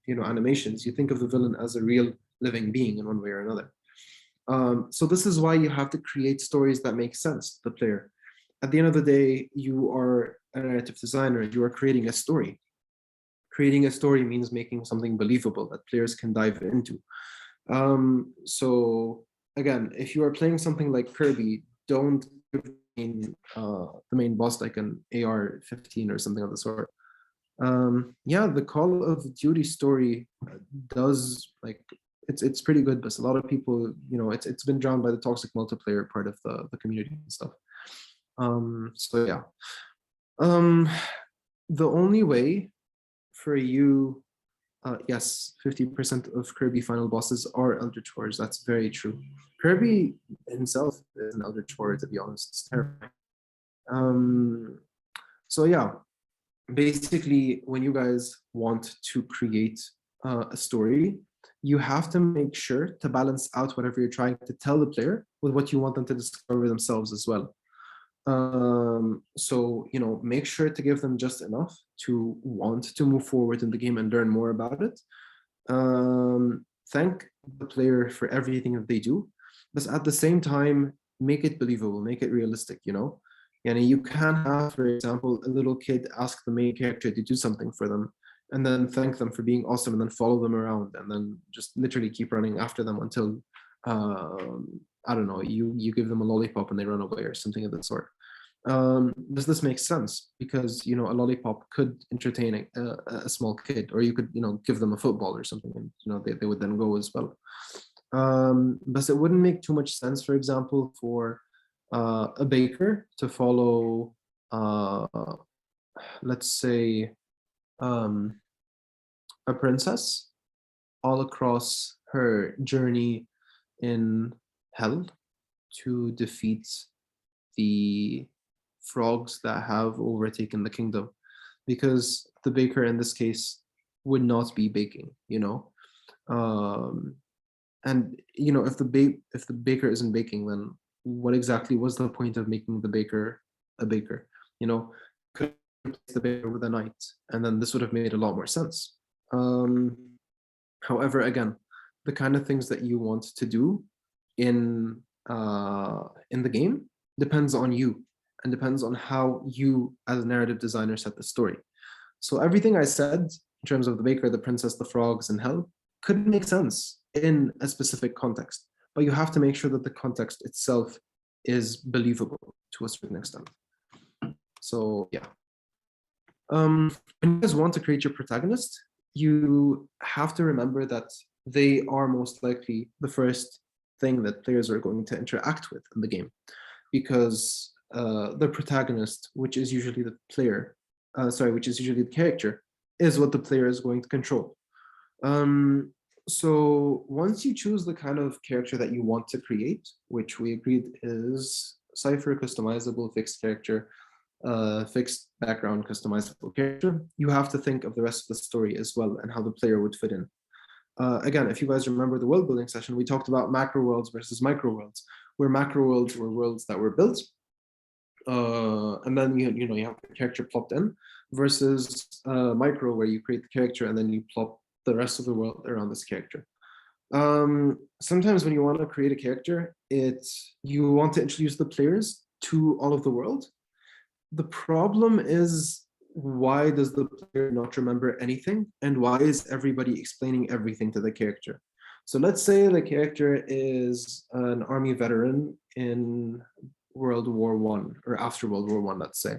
animations. You think of the villain as a real living being in one way or another. So this is why you have to create stories that make sense to the player. At the end of the day, you are a narrative designer. You are creating a story. Creating a story means making something believable that players can dive into. So again, if you are playing something like Kirby, don't give the main boss like an AR-15 or something of the sort. Yeah, the Call of Duty story does it's pretty good, but a lot of people, it's been drowned by the toxic multiplayer part of the community and stuff. So yeah. The only way for you, yes, 50% of Kirby final bosses are Elder Chores. That's very true. Kirby himself is an Elder Chore, to be honest. It's terrifying. So yeah, basically, when you guys want to create a story, you have to make sure to balance out whatever you're trying to tell the player with what you want them to discover themselves as well. So make sure to give them just enough to want to move forward in the game and learn more about it. Thank the player for everything that they do, but at the same time, make it believable, make it realistic. And you can have, for example, a little kid ask the main character to do something for them, and then thank them for being awesome, and then follow them around, and then just literally keep running after them until I don't know, you give them a lollipop and they run away or something of that sort. Does this make sense? Because a lollipop could entertain a small kid, or you could give them a football or something, and they would then go as well. But it wouldn't make too much sense, for example, for a baker to follow, let's say, a princess all across her journey in hell to defeat the frogs that have overtaken the kingdom, because the baker in this case would not be baking, and if the baker isn't baking, then what exactly was the point of making the baker a baker? Could replace the baker with a knight, and then this would have made a lot more sense. However, again, the kind of things that you want to do in the game depends on you, and depends on how you as a narrative designer set the story. So everything I said in terms of the baker, the princess, the frogs, and hell could make sense in a specific context, but you have to make sure that the context itself is believable to a certain extent. So yeah. When you guys want to create your protagonist, you have to remember that they are most likely the first thing that players are going to interact with in the game, because the protagonist, which is usually the player, which is usually the character, is what the player is going to control. So once you choose the kind of character that you want to create, which we agreed is Cypher, customizable, fixed character, fixed background, customizable character, you have to think of the rest of the story as well and how the player would fit in. Again, if you guys remember the world building session, we talked about macro worlds versus micro worlds, where macro worlds were worlds that were built and then you have the character plopped in, versus micro, where you create the character and then you plop the rest of the world around this character. Sometimes when you want to create a character, you want to introduce the players to all of the world. The problem is, why does the player not remember anything, and why is everybody explaining everything to the character? So let's say the character is an army veteran in World War One or after World War One, let's say,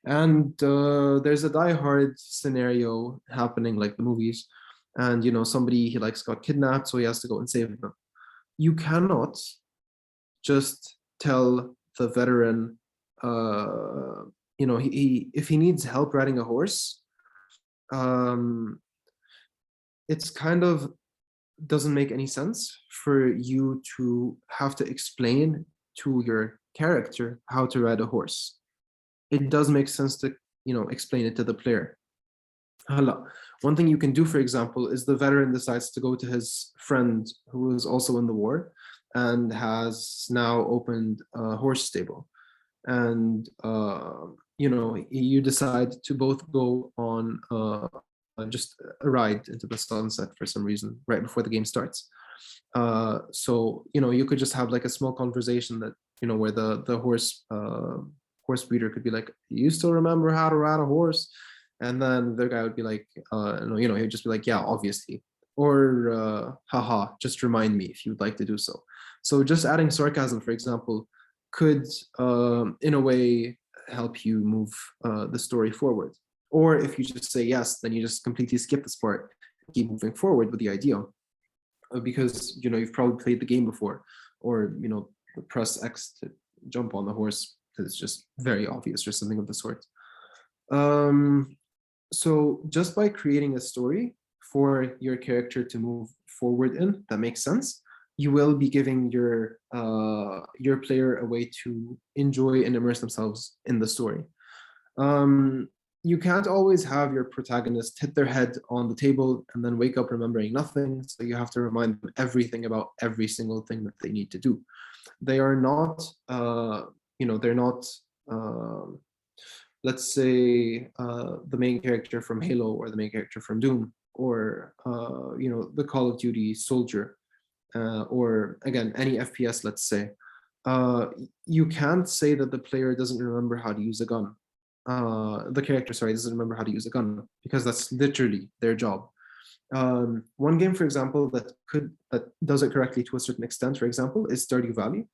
and there's a die-hard scenario happening like the movies, and somebody he likes got kidnapped, so he has to go and save them. You cannot just tell the veteran, if he needs help riding a horse, it's kind of doesn't make any sense for you to have to explain to your character how to ride a horse. It does make sense to explain it to the player. One thing you can do, for example, is the veteran decides to go to his friend who is also in the war and has now opened a horse stable, and you decide to both go on just a ride into the sunset for some reason right before the game starts. So you could just have like a small conversation that where the horse breeder could be like, you still remember how to ride a horse? And then the guy would be like, he'd just be like, yeah, obviously. Or haha, just remind me if you'd like to do so. So just adding sarcasm, for example, could in a way help you move the story forward. Or if you just say yes, then you just completely skip this part, keep moving forward with the idea, because you've probably played the game before, or press X to jump on the horse, because it's just very obvious or something of the sort. So just by creating a story for your character to move forward in that makes sense, you will be giving your player a way to enjoy and immerse themselves in the story. You can't always have your protagonist hit their head on the table and then wake up remembering nothing. So you have to remind them everything about every single thing that they need to do. They are not, they're not, let's say, the main character from Halo or the main character from Doom, or, the Call of Duty soldier, or again, any FPS, let's say. You can't say that the player doesn't remember how to use a gun. The character, sorry, doesn't remember how to use a gun, because that's literally their job. One game, for example, that does it correctly to a certain extent, for example, is Stardew Valley.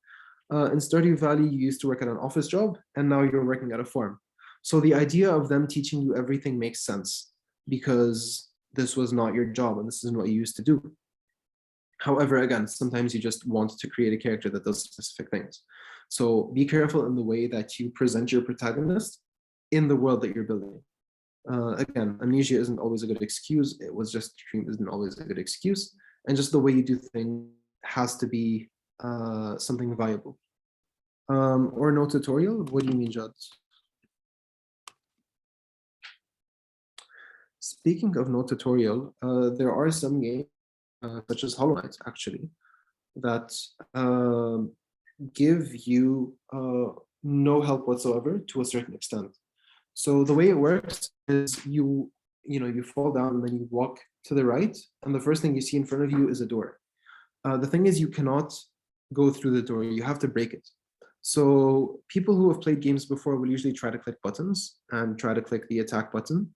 In Stardew Valley, you used to work at an office job, and now you're working at a farm. So the idea of them teaching you everything makes sense, because this was not your job and this isn't what you used to do. However, again, sometimes you just want to create a character that does specific things. So be careful in the way that you present your protagonist in the world that you're building. Again, amnesia isn't always a good excuse. It was just dream isn't always a good excuse. And just the way you do things has to be something viable. Or no tutorial? What do you mean, Jad? Speaking of no tutorial, there are some games, such as Hollow Knight, actually, that give you no help whatsoever to a certain extent. So the way it works is you fall down and then you walk to the right, and the first thing you see in front of you is a door. The thing is, you cannot go through the door, you have to break it. So people who have played games before will usually try to click buttons and try to click the attack button.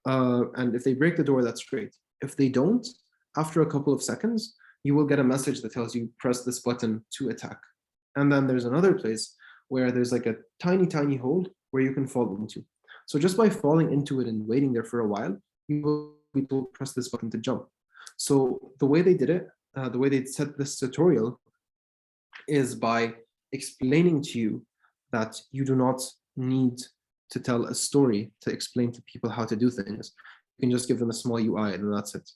And if they break the door, that's great. If they don't, after a couple of seconds, you will get a message that tells you press this button to attack. And then there's another place where there's like a tiny, tiny hole where you can fall into. So just by falling into it and waiting there for a while, you will be told to press this button to jump. So the way they did it, the way they set this tutorial is by explaining to you that you do not need to tell a story to explain to people how to do things. You can just give them a small UI and that's it.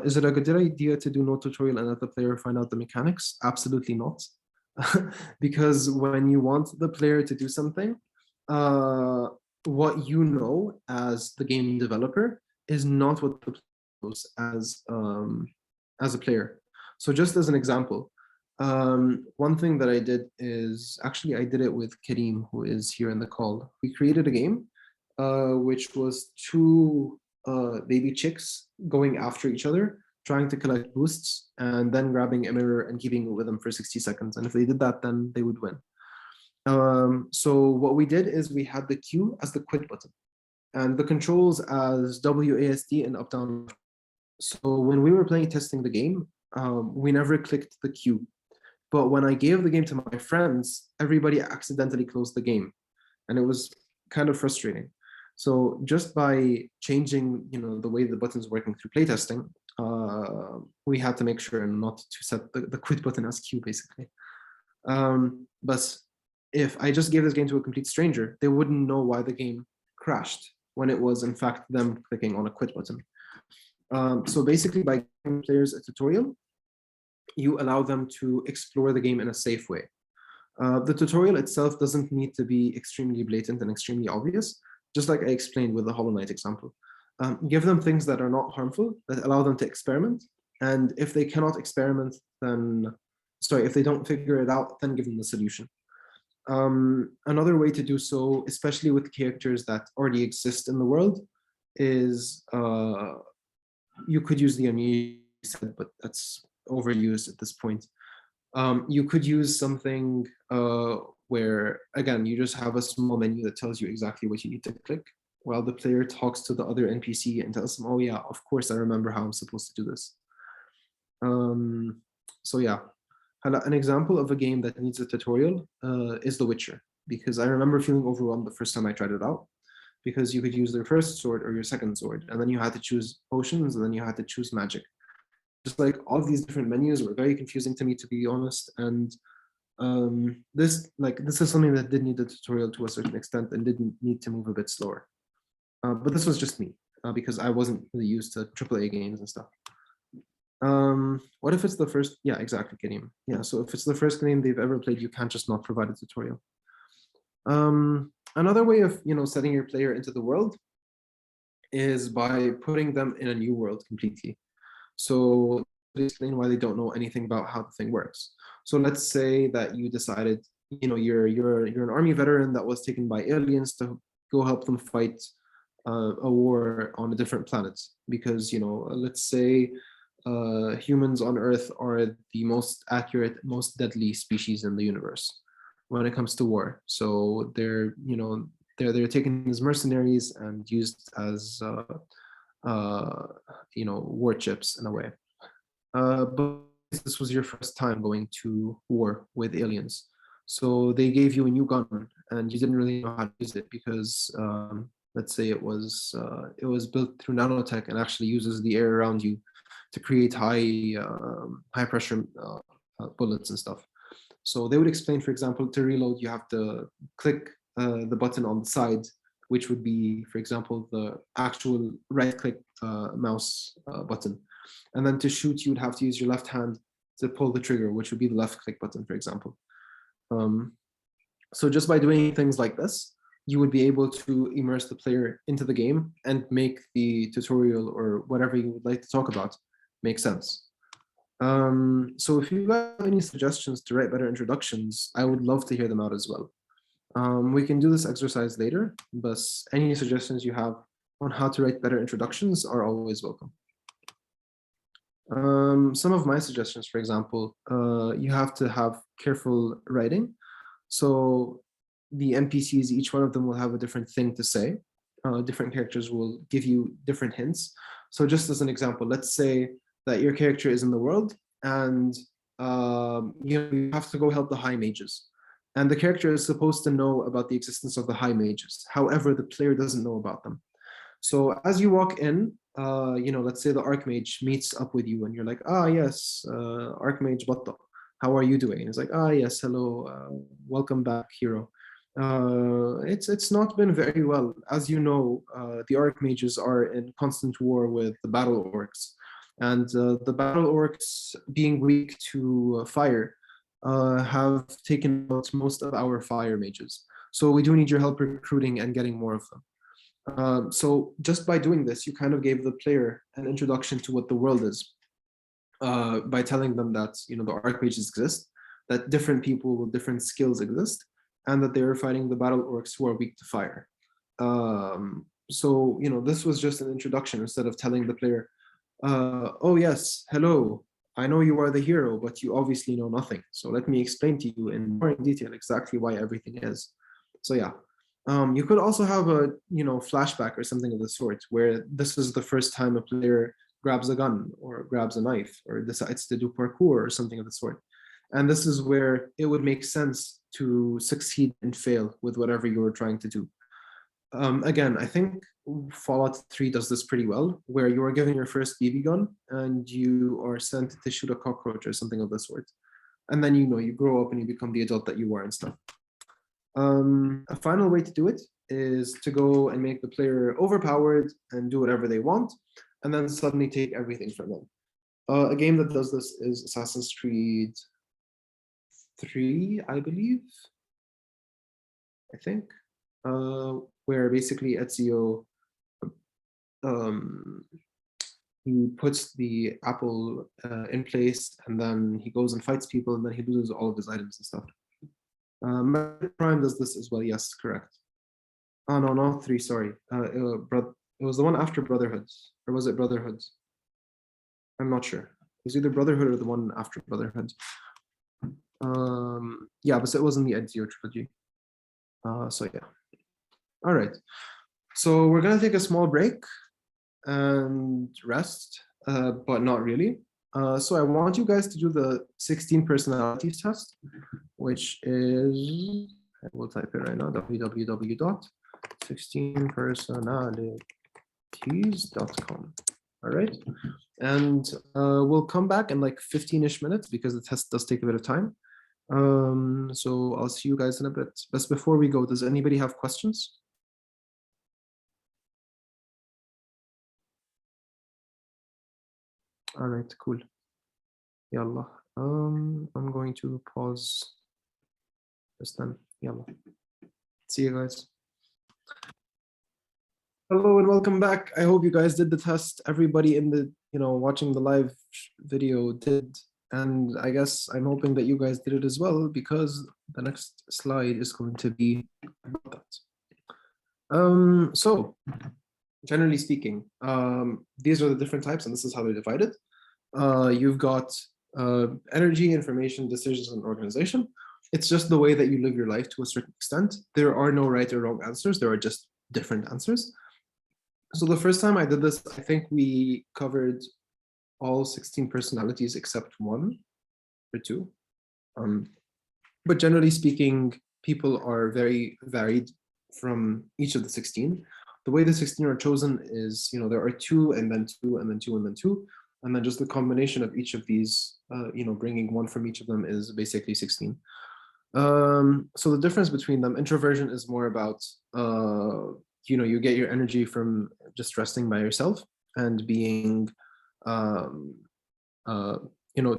Is it a good idea to do no tutorial and let the player find out the mechanics? Absolutely not. Because when you want the player to do something, what you know as the game developer is not what the player knows as a player. So just as an example, One thing that I did is actually I did it with Kareem, who is here in the call. We created a game, which was two baby chicks going after each other, trying to collect boosts, and then grabbing a mirror and keeping it with them for 60 seconds. And if they did that, then they would win. So what we did is we had the Q as the quit button, and the controls as WASD and up down. So when we were playing testing the game, we never clicked the Q. But when I gave the game to my friends, everybody accidentally closed the game, and it was kind of frustrating. So just by changing, the way the button's working through playtesting, we had to make sure not to set the quit button as Q, basically. But if I just gave this game to a complete stranger, they wouldn't know why the game crashed when it was in fact them clicking on a quit button. So basically, by giving players a tutorial, you allow them to explore the game in a safe way. The tutorial itself doesn't need to be extremely blatant and extremely obvious, just like I explained with the Hollow Knight example. Give them things that are not harmful, that allow them to experiment. And if they cannot experiment, then, if they don't figure it out, then give them the solution. Another way to do so, especially with characters that already exist in the world, is you could use the said, but that's overused at this point. You could use something where, again, you just have a small menu that tells you exactly what you need to click, while the player talks to the other NPC and tells them, oh yeah, of course I remember how I'm supposed to do this. So yeah, an example of a game that needs a tutorial is The Witcher, because I remember feeling overwhelmed the first time I tried it out, because you could use your first sword or your second sword, and then you had to choose potions, and then you had to choose magic. Just like all of these different menus were very confusing to me, to be honest. And this is something that did need a tutorial to a certain extent and didn't need to move a bit slower. But this was just me, because I wasn't really used to AAA games and stuff. What if it's the first? Yeah, exactly, Kareem. Yeah, so if it's the first game they've ever played, you can't just not provide a tutorial. Another way of setting your player into the world is by putting them in a new world completely. So explain why they don't know anything about how the thing works. So let's say that you decided, you're an army veteran that was taken by aliens to go help them fight a war on a different planet, because let's say humans on Earth are the most accurate, most deadly species in the universe when it comes to war. So they're they're taken as mercenaries and used as war chips in a way. But this was your first time going to war with aliens, so they gave you a new gun and you didn't really know how to use it, because let's say it was built through nanotech and actually uses the air around you to create high pressure bullets and stuff. So they would explain, for example, to reload, you have to click the button on the side, which would be, for example, the actual right-click mouse button. And then to shoot, you would have to use your left hand to pull the trigger, which would be the left-click button, for example. So just by doing things like this, you would be able to immerse the player into the game and make the tutorial or whatever you would like to talk about make sense. So if you have any suggestions to write better introductions, I would love to hear them out as well. We can do this exercise later, but any suggestions you have on how to write better introductions are always welcome. Some of my suggestions, for example, you have to have careful writing. So the NPCs, each one of them will have a different thing to say. Different characters will give you different hints. So just as an example, let's say that your character is in the world and you have to go help the high mages. And the character is supposed to know about the existence of the high mages. However, the player doesn't know about them. So as you walk in, let's say the Archmage meets up with you and you're like, yes, Archmage Batta, how are you doing? And it's like, yes, hello, welcome back, hero. It's not been very well. As you know, the Archmages are in constant war with the Battle Orcs. And the Battle Orcs, being weak to fire, have taken out most of our fire mages. So we do need your help recruiting and getting more of them. So just by doing this, you kind of gave the player an introduction to what the world is. by telling them that the archmages exist, that different people with different skills exist, and that they were fighting the battle orcs who are weak to fire. So this was just an introduction instead of telling the player, oh yes, hello, I know you are the hero, but you obviously know nothing. So let me explain to you in more detail exactly why everything is. So yeah, you could also have a flashback or something of the sort, where this is the first time a player grabs a gun or grabs a knife or decides to do parkour or something of the sort. And this is where it would make sense to succeed and fail with whatever you were trying to do. Again, I think Fallout 3 does this pretty well, where you are given your first BB gun and you are sent to shoot a cockroach or something of the sort. And then you grow up and you become the adult that you are and stuff. A final way to do it is to go and make the player overpowered and do whatever they want, and then suddenly take everything from them. A game that does this is Assassin's Creed 3, I believe. I think. Where basically Ezio he puts the apple in place, and then he goes and fights people, and then he loses all of his items and stuff. Prime does this as well. Yes, correct. Oh no, not 3. Sorry, it was the one after Brotherhood, or was it Brotherhood? I'm not sure. It was either Brotherhood or the one after Brotherhood. Yeah, but it wasn't the Ezio trilogy. So yeah. All right. So we're gonna take a small break and rest, but not really. So I want you guys to do the 16 personalities test, which is, I will type it right now, www.16personalities.com. All right. And we'll come back in like 15-ish minutes because the test does take a bit of time. So I'll see you guys in a bit. But before we go, does anybody have questions? All right, cool. Yalla. I'm going to pause this then. Yalla. See you guys. Hello and welcome back. I hope you guys did the test. Everybody in the, watching the live video did. And I guess I'm hoping that you guys did it as well, because the next slide is going to be about that. So generally speaking, these are the different types, and this is how they're divided. You've got energy, information, decisions, and organization. It's just the way that you live your life to a certain extent. There are no right or wrong answers. There are just different answers. So the first time I did this, I think we covered all 16 personalities except 1 or 2. But generally speaking, people are very varied from each of the 16. The way the 16 are chosen is, there are 2 and then 2 and then 2 and then 2. And then just the combination of each of these, bringing 1 from each of them is basically 16. So the difference between them, introversion is more about, you get your energy from just resting by yourself and being,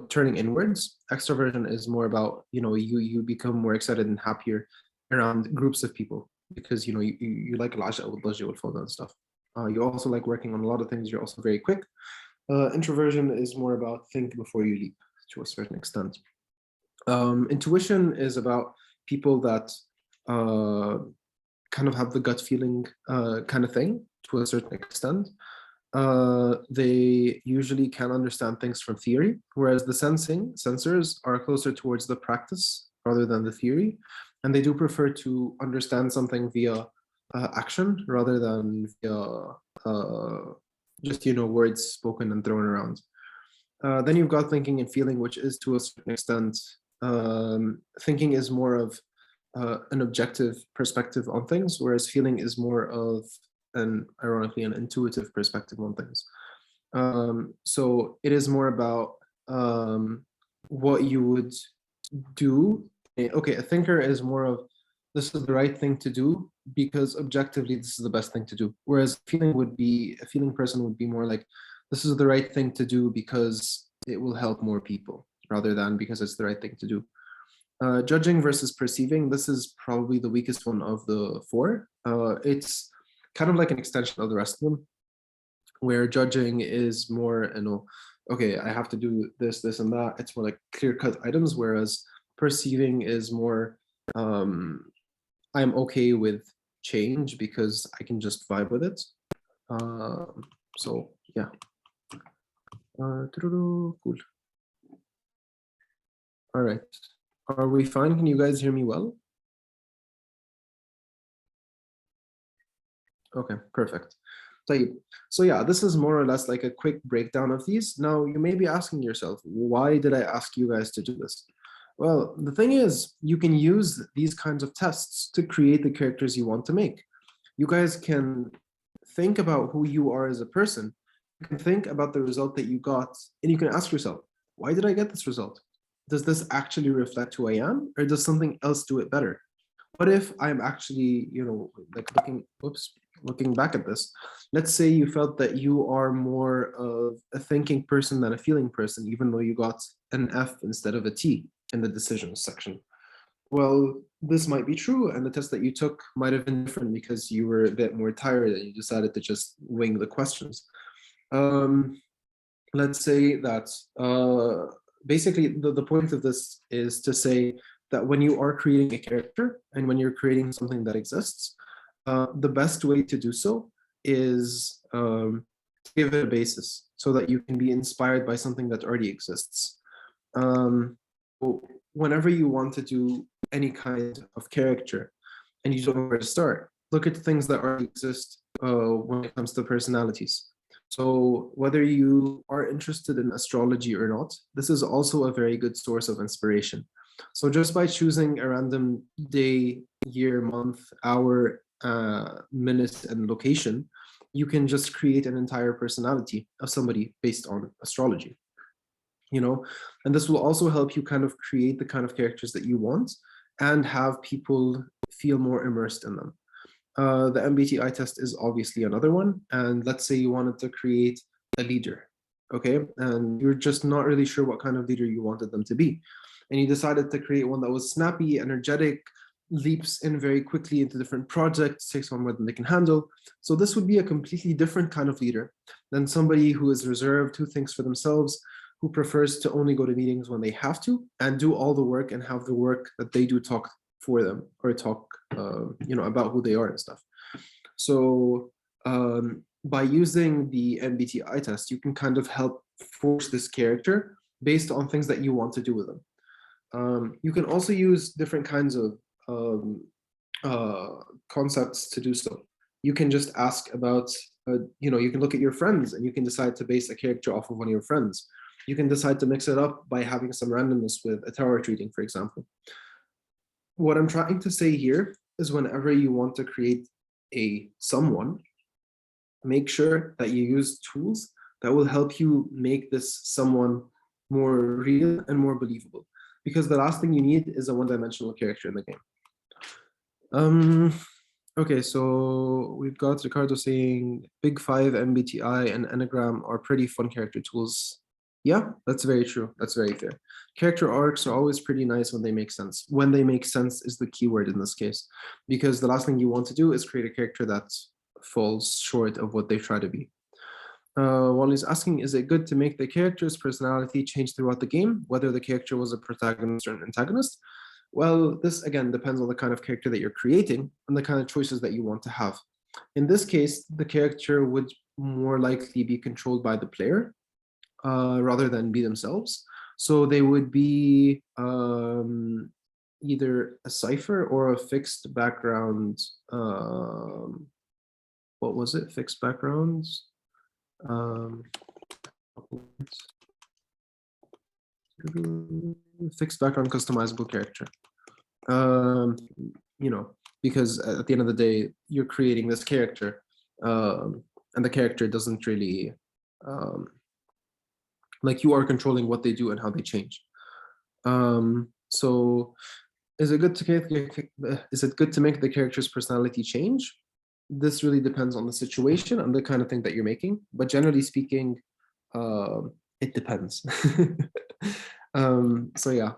turning inwards. Extroversion is more about, you become more excited and happier around groups of people, because, you like al-asha wal-dajja wal-fawda and stuff. You also like working on a lot of things. You're also very quick. Introversion is more about think before you leap to a certain extent. Intuition is about people that kind of have the gut feeling kind of thing to a certain extent. They usually can understand things from theory, whereas the sensors are closer towards the practice rather than the theory. And they do prefer to understand something via action rather than via just, words spoken and thrown around. Then you've got thinking and feeling, which is to a certain extent, thinking is more of an objective perspective on things, whereas feeling is more of ironically, an intuitive perspective on things. So it is more about what you would do. Okay, a thinker is more of, this is the right thing to do because objectively this is the best thing to do. Whereas a feeling person would be more like, this is the right thing to do because it will help more people, rather than because it's the right thing to do. Judging versus perceiving, this is probably the weakest one of the 4. It's kind of like an extension of the rest of them, where judging is more, okay, I have to do this, this, and that. It's more like clear-cut items, whereas perceiving is more, I'm okay with change because I can just vibe with it. So yeah. Cool. All right. Are we fine? Can you guys hear me well? Okay, perfect. So yeah, this is more or less like a quick breakdown of these. Now, you may be asking yourself, why did I ask you guys to do this? Well, the thing is, you can use these kinds of tests to create the characters you want to make. You guys can think about who you are as a person. You can think about the result that you got, and you can ask yourself, why did I get this result? Does this actually reflect who I am, or does something else do it better? What if I'm actually, like looking back at this, let's say you felt that you are more of a thinking person than a feeling person, even though you got an F instead of a T in the decisions section. Well, this might be true, and the test that you took might have been different because you were a bit more tired and you decided to just wing the questions. Let's say that basically the point of this is to say that when you are creating a character and when you're creating something that exists, the best way to do so is to give it a basis so that you can be inspired by something that already exists. Whenever you want to do any kind of character and you don't know where to start, look at things that already exist when it comes to personalities. So whether you are interested in astrology or not, this is also a very good source of inspiration. So just by choosing a random day, year, month, hour, minute, and location, you can just create an entire personality of somebody based on astrology. And this will also help you kind of create the kind of characters that you want and have people feel more immersed in them. The MBTI test is obviously another one. And let's say you wanted to create a leader, okay? And you're just not really sure what kind of leader you wanted them to be. And you decided to create one that was snappy, energetic, leaps in very quickly into different projects, takes on more than they can handle. So this would be a completely different kind of leader than somebody who is reserved, who thinks for themselves, who prefers to only go to meetings when they have to and do all the work and have the work that they do talk for them or talk about who they are and stuff. So by using the MBTI test, you can kind of help force this character based on things that you want to do with them. You can also use different kinds of concepts to do so. You can just ask about, you can look at your friends and you can decide to base a character off of one of your friends. You can decide to mix it up by having some randomness with a tarot reading, for example. What I'm trying to say here is whenever you want to create someone, make sure that you use tools that will help you make this someone more real and more believable. Because the last thing you need is a one-dimensional character in the game. Okay, so we've got Ricardo saying Big Five, MBTI, and Enneagram are pretty fun character tools. Yeah, that's very true. That's very fair. Character arcs are always pretty nice when they make sense. When they make sense is the keyword in this case, because the last thing you want to do is create a character that falls short of what they try to be. Wally's asking, is it good to make the character's personality change throughout the game, whether the character was a protagonist or an antagonist? Well, this again depends on the kind of character that you're creating and the kind of choices that you want to have. In this case, the character would more likely be controlled by the player rather than be themselves. So they would be either a Cypher or a fixed background. What was it? Fixed backgrounds. Fixed background customizable character. Because at the end of the day, you're creating this character, and the character doesn't really like you are controlling what they do and how they change. So is it good to make the character's personality change? This really depends on the situation and the kind of thing that you're making, but generally speaking, it depends. So yeah,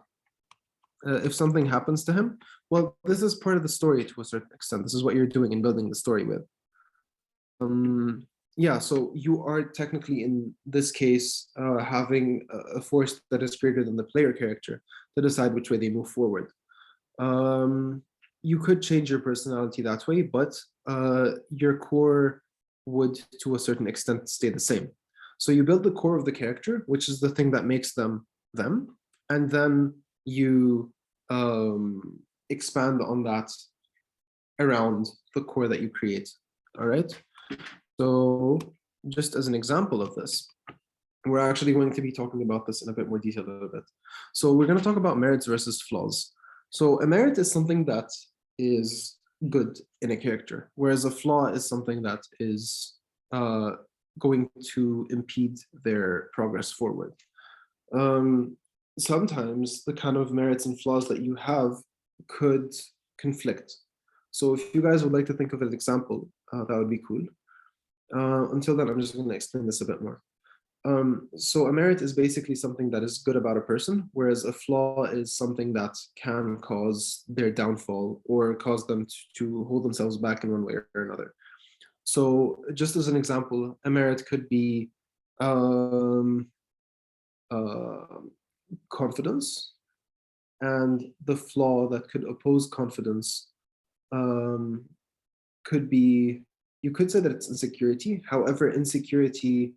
if something happens to him, well, this is part of the story to a certain extent. This is what you're doing in building the story with. Yeah, so you are technically in this case having a force that is greater than the player character to decide which way they move forward. Um, you could change your personality that way, but your core would, to a certain extent, stay the same. So you build the core of the character, which is the thing that makes them them, and then you expand on that around the core that you create. All right. So just as an example of this, we're actually going to be talking about this in a bit more detail in a bit. So we're going to talk about merits versus flaws. So a merit is something that is good in a character, whereas a flaw is something that is going to impede their progress forward. Sometimes the kind of merits and flaws that you have could conflict. So if you guys would like to think of an example, that would be cool. Until then, I'm just going to explain this a bit more. So a merit is basically something that is good about a person, whereas a flaw is something that can cause their downfall or cause them to hold themselves back in one way or another. So just as an example, a merit could be confidence, and the flaw that could oppose confidence could be, you could say that it's insecurity. However, insecurity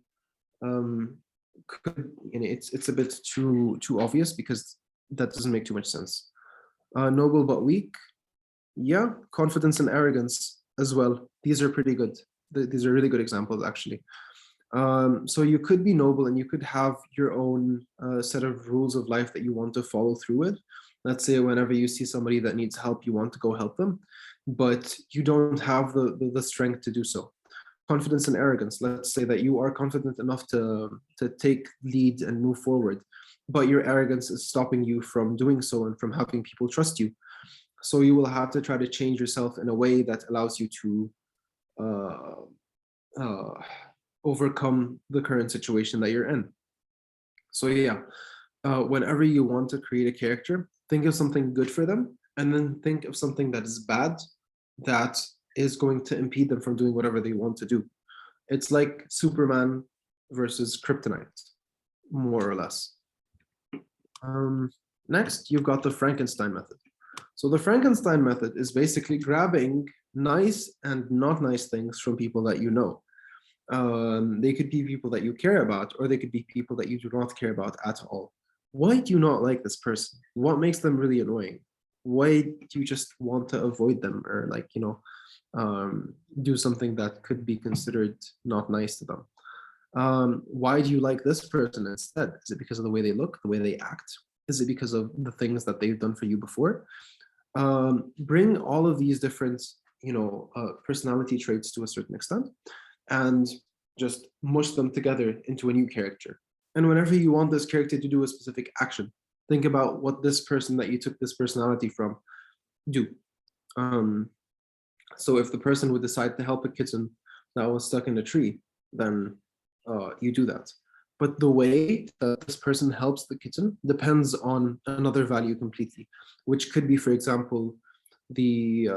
could, it's a bit too obvious because that doesn't make too much sense. Noble but weak, yeah. Confidence and arrogance as well. These are pretty good. These are really good examples, actually. So you could be noble and you could have your own set of rules of life that you want to follow through with. Let's say whenever you see somebody that needs help, you want to go help them, but you don't have the strength to do so. Confidence and arrogance. Let's say that you are confident enough to take lead and move forward, but your arrogance is stopping you from doing so and from having people trust you. So you will have to try to change yourself in a way that allows you to overcome the current situation that you're in. So yeah, whenever you want to create a character, think of something good for them, and then think of something that is bad that is going to impede them from doing whatever they want to do. It's like Superman versus Kryptonite, more or less. Next, you've got the Frankenstein method. So the Frankenstein method is basically grabbing nice and not nice things from people that you know. They could be people that you care about, or they could be people that you do not care about at all. Why do you not like this person? What makes them really annoying? Why do you just want to avoid them, or like, do something that could be considered not nice to them? Why do you like this person instead? Is it because of the way they look, the way they act? Is it because of the things that they've done for you before? Bring all of these different, personality traits to a certain extent, and just mush them together into a new character. And whenever you want this character to do a specific action, think about what this person that you took this personality from do. So if the person would decide to help a kitten that was stuck in a tree, then you do that. But the way that this person helps the kitten depends on another value completely, which could be, for example, the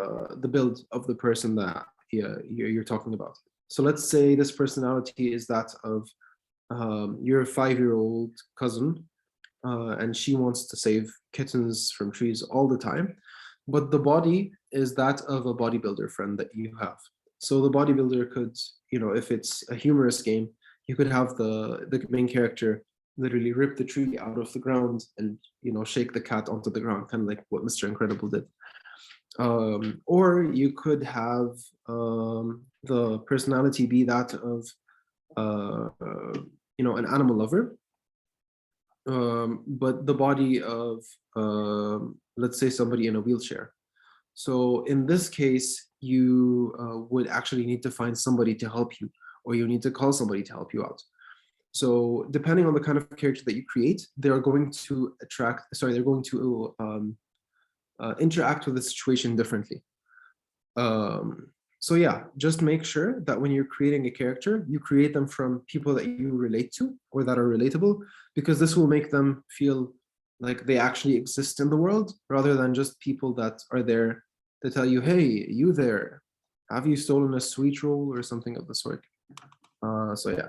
build of the person that you're talking about. So let's say this personality is that of your 5-year-old cousin, and she wants to save kittens from trees all the time, but the body is that of a bodybuilder friend that you have. So the bodybuilder could, if it's a humorous game, you could have the main character literally rip the tree out of the ground and shake the cat onto the ground, kind of like what Mr. Incredible did. Or you could have the personality be that of an animal lover, but the body of let's say somebody in a wheelchair. So in this case, you would actually need to find somebody to help you, or you need to call somebody to help you out. So depending on the kind of character that you create, they're going to interact with the situation differently. So yeah, just make sure that when you're creating a character, you create them from people that you relate to or that are relatable, because this will make them feel like they actually exist in the world, rather than just people that are there to tell you, hey, you there, have you stolen a sweet roll or something of the sort. So yeah.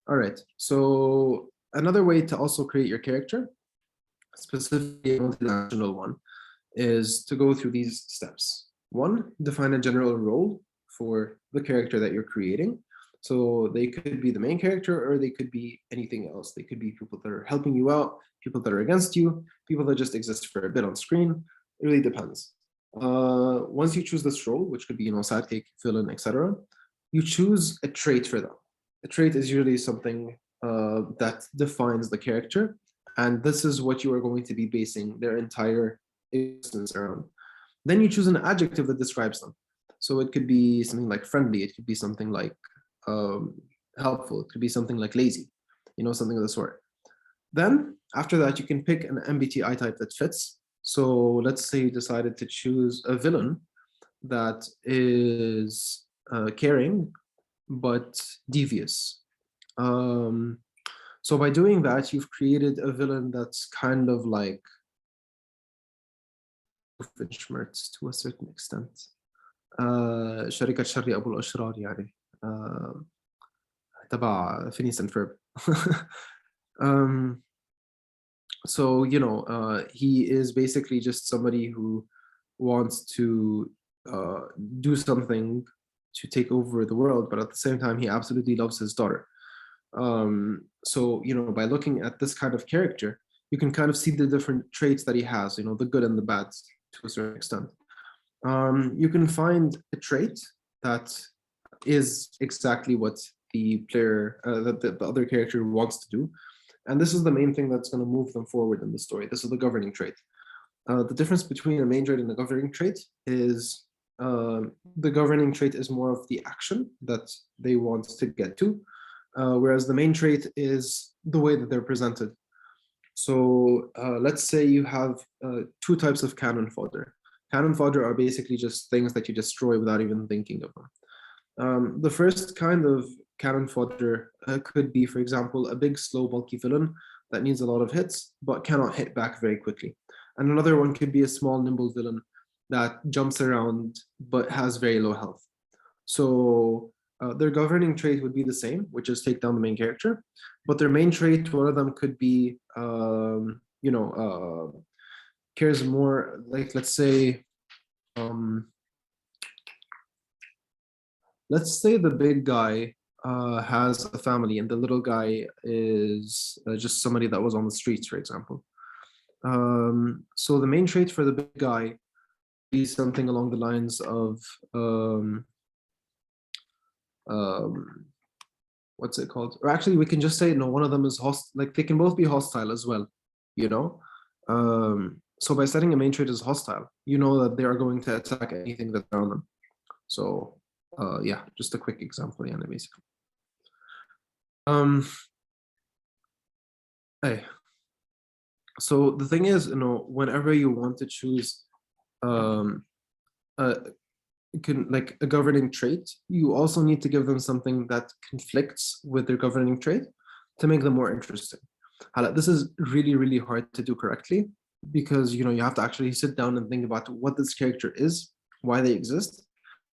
All right. So another way to also create your character, specifically a multidimensional one, is to go through these steps. One, define a general role for the character that you're creating. So they could be the main character, or they could be anything else. They could be people that are helping you out, people that are against you, people that just exist for a bit on screen. It really depends. Once you choose this role, which could be, sidekick, villain, etc., you choose a trait for them. A trait is usually something that defines the character, and this is what you are going to be basing their entire existence around. Then you choose an adjective that describes them. So it could be something like friendly, it could be something like helpful, it could be something like lazy, something of the sort. Then after that, you can pick an MBTI type that fits. So let's say you decided to choose a villain that is caring but devious. So by doing that, you've created a villain that's kind of like Schmerz to a certain extent. شركة شر أبو الأشرار يعني تبع Phineas and Ferb. So he is basically just somebody who wants to do something to take over the world, but at the same time he absolutely loves his daughter. So by looking at this kind of character, you can kind of see the different traits that he has, the good and the bad to a certain extent. You can find a trait that is exactly what the player, the other character wants to do. And this is the main thing that's going to move them forward in the story. This is the governing trait. The difference between a main trait and a governing trait is the governing trait is more of the action that they want to get to, whereas the main trait is the way that they're presented. So let's say you have two types of cannon fodder. Cannon fodder are basically just things that you destroy without even thinking of them. The first kind of cannon fodder could be, for example, a big, slow, bulky villain that needs a lot of hits, but cannot hit back very quickly. And another one could be a small, nimble villain that jumps around, but has very low health. So their governing trait would be the same, which is take down the main character. But their main trait, one of them could be, cares more, like, let's say the big guy has a family and the little guy is just somebody that was on the streets, for example. So the main trait for the big guy is something along the lines of what's it called? Or actually, we can just say no. One of them is hostile. Like they can both be hostile as well. So by setting a main trait as hostile, you know that they are going to attack anything that's around them. So yeah, just a quick example, yeah, basically. Hey. So the thing is, whenever you want to choose like a governing trait, you also need to give them something that conflicts with their governing trait to make them more interesting. This is really, really hard to do correctly because you have to actually sit down and think about what this character is, why they exist,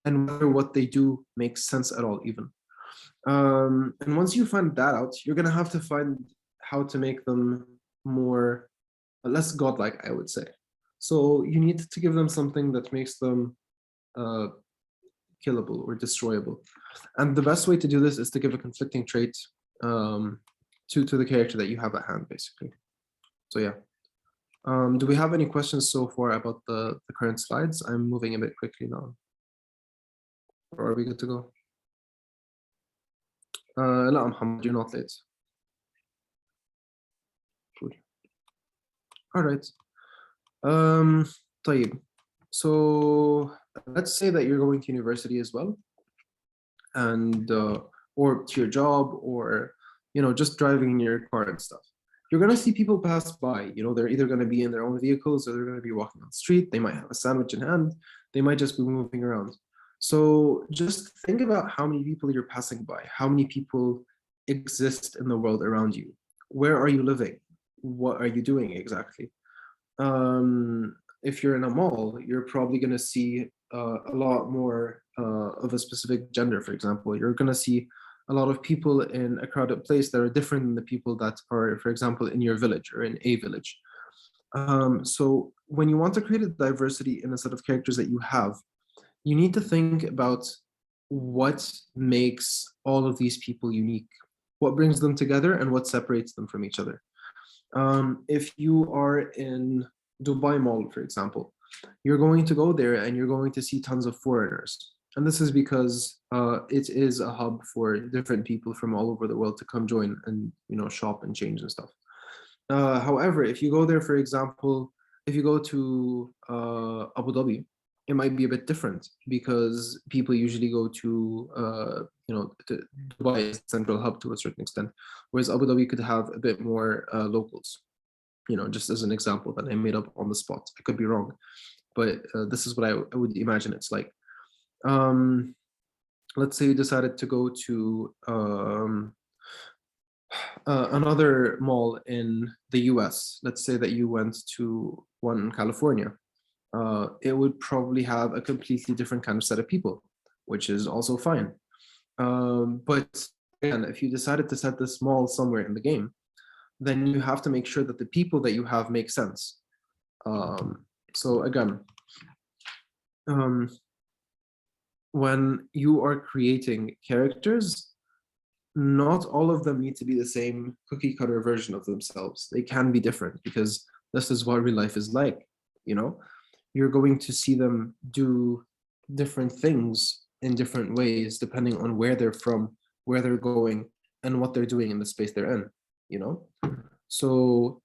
and whether what they do makes sense at all even. And once you find that out, you're gonna have to find how to make them more less godlike, I would say. So you need to give them something that makes them killable or destroyable. And the best way to do this is to give a conflicting trait to the character that you have at hand, basically. So yeah. Do we have any questions so far about the current slides? I'm moving a bit quickly now. Or are we good to go? لا Muhammad, you're not late. Cool. All right. طيب. So let's say that you're going to university as well, and or to your job, or just driving in your car and stuff. You're gonna see people pass by. They're either gonna be in their own vehicles or they're gonna be walking on the street. They might have a sandwich in hand. They might just be moving around. So just think about how many people you're passing by. How many people exist in the world around you? Where are you living? What are you doing exactly? If you're in a mall, you're probably going to see a lot more of a specific gender, for example. You're going to see a lot of people in a crowded place that are different than the people that are, for example, in your village or in a village. So when you want to create a diversity in a set of characters that you have, you need to think about what makes all of these people unique, what brings them together, and what separates them from each other. If you are in Dubai Mall, for example, you're going to go there and you're going to see tons of foreigners. And this is because it is a hub for different people from all over the world to come join and shop and change and stuff. However, if you go there, for example, if you go to Abu Dhabi, it might be a bit different because people usually go to to Dubai is the central hub to a certain extent, whereas Abu Dhabi could have a bit more locals. Just as an example that I made up on the spot. I could be wrong, but this is what I would imagine it's like. Let's say you decided to go to another mall in the US. Let's say that you went to one in California. It would probably have a completely different kind of set of people, which is also fine. But again, if you decided to set this mall somewhere in the game, then you have to make sure that the people that you have make sense. So again, when you are creating characters, not all of them need to be the same cookie cutter version of themselves. They can be different because this is what real life is like. You're going to see them do different things in different ways depending on where they're from, where they're going, and what they're doing in the space they're in. So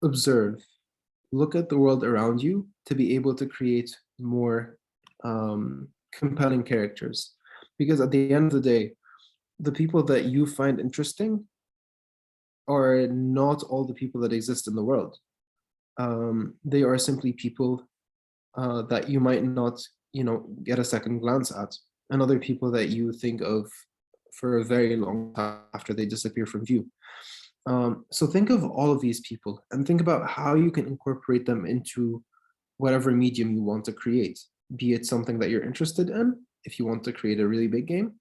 observe, look at the world around you to be able to create more compelling characters, because at the end of the day, the people that you find interesting are not all the people that exist in the world. They are simply people that you might not get a second glance at, and other people that you think of for a very long time after they disappear from view. So think of all of these people and think about how you can incorporate them into whatever medium you want to create, be it something that you're interested in, if you want to create a really big game,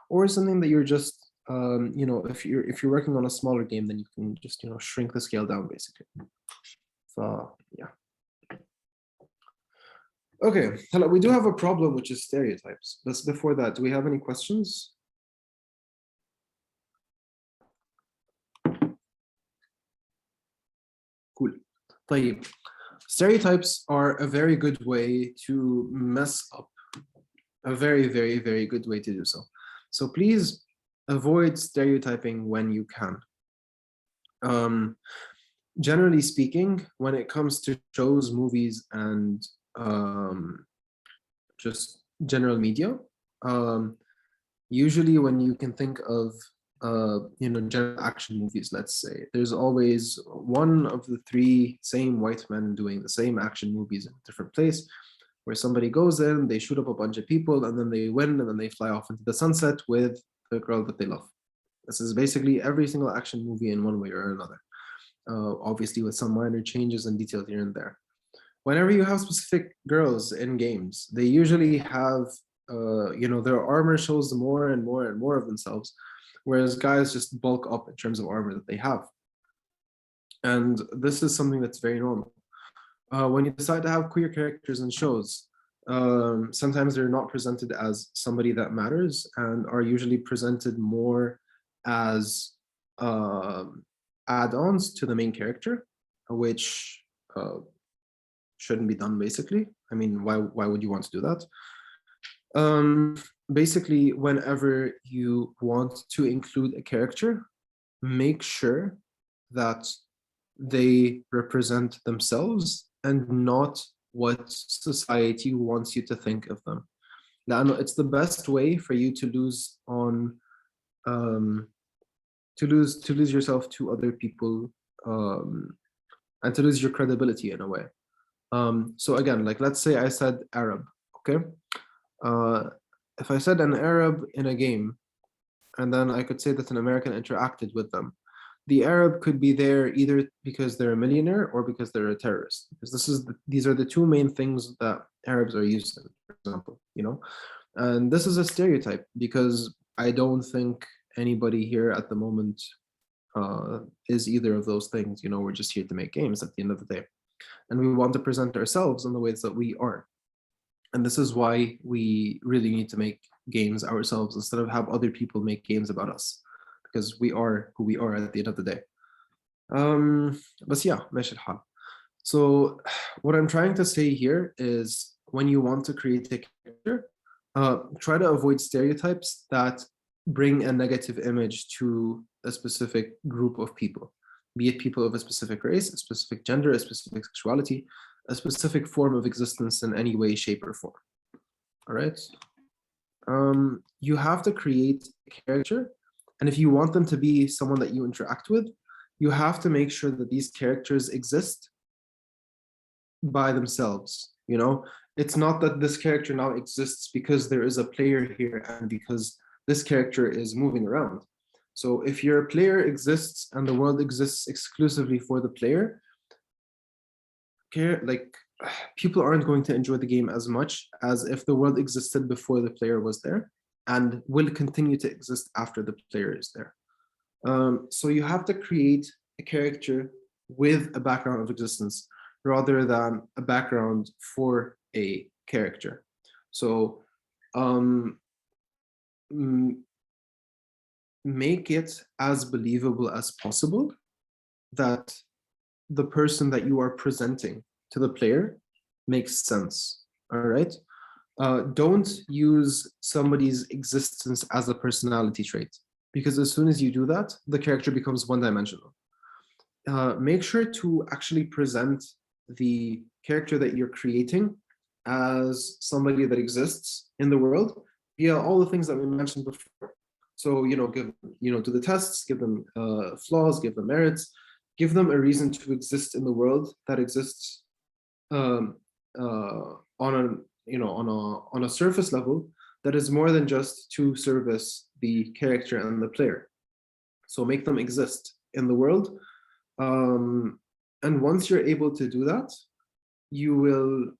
or something that you're just, if you're working on a smaller game, then you can just, shrink the scale down basically. So yeah. Okay, hello. We do have a problem, which is stereotypes. But before that, do we have any questions? Cool. طيب. Stereotypes are a very good way to mess up. A very, very, very good way to do so. So please avoid stereotyping when you can. Generally speaking, when it comes to shows, movies, and just general media, usually when you can think of general action movies, let's say, there's always one of the three same white men doing the same action movies in a different place, where somebody goes in, they shoot up a bunch of people, and then they win, and then they fly off into the sunset with the girl that they love. This is basically every single action movie in one way or another, obviously with some minor changes and details here and there. Whenever you have specific girls in games, they usually have, their armor shows more and more and more of themselves, whereas guys just bulk up in terms of armor that they have. And this is something that's very normal. When you decide to have queer characters in shows, sometimes they're not presented as somebody that matters and are usually presented more as add-ons to the main character, which shouldn't be done, basically. I mean, why would you want to do that? Basically, whenever you want to include a character, make sure that they represent themselves and not what society wants you to think of them. Now, it's the best way for you to lose on to lose yourself to other people, and to lose your credibility in a way. So again, like, let's say I said Arab, okay? If I said an Arab in a game, and then I could say that an American interacted with them, the Arab could be there either because they're a millionaire or because they're a terrorist. Because these are the two main things that Arabs are used to, for example, And this is a stereotype because I don't think anybody here at the moment is either of those things. We're just here to make games at the end of the day. And we want to present ourselves in the ways that we are. And this is why we really need to make games ourselves instead of have other people make games about us, because we are who we are at the end of the day. But yeah, ماشي الحال. So what I'm trying to say here is when you want to create a character, try to avoid stereotypes that bring a negative image to a specific group of people, be it people of a specific race, a specific gender, a specific sexuality, a specific form of existence in any way, shape, or form. All right. You have to create a character, and if you want them to be someone that you interact with, you have to make sure that these characters exist by themselves. It's not that this character now exists because there is a player here and because this character is moving around. So if your player exists and the world exists exclusively for the player, people aren't going to enjoy the game as much as if the world existed before the player was there and will continue to exist after the player is there. So you have to create a character with a background of existence rather than a background for a character. So make it as believable as possible that the person that you are presenting to the player makes sense. All right. Don't use somebody's existence as a personality trait, because as soon as you do that, the character becomes one-dimensional. Make sure to actually present the character that you're creating as somebody that exists in the world via all the things that we mentioned before. So, give, do the tests, give them flaws, give them merits, give them a reason to exist in the world that exists on a surface level that is more than just to service the character and the player. So make them exist in the world. And once you're able to do that, you will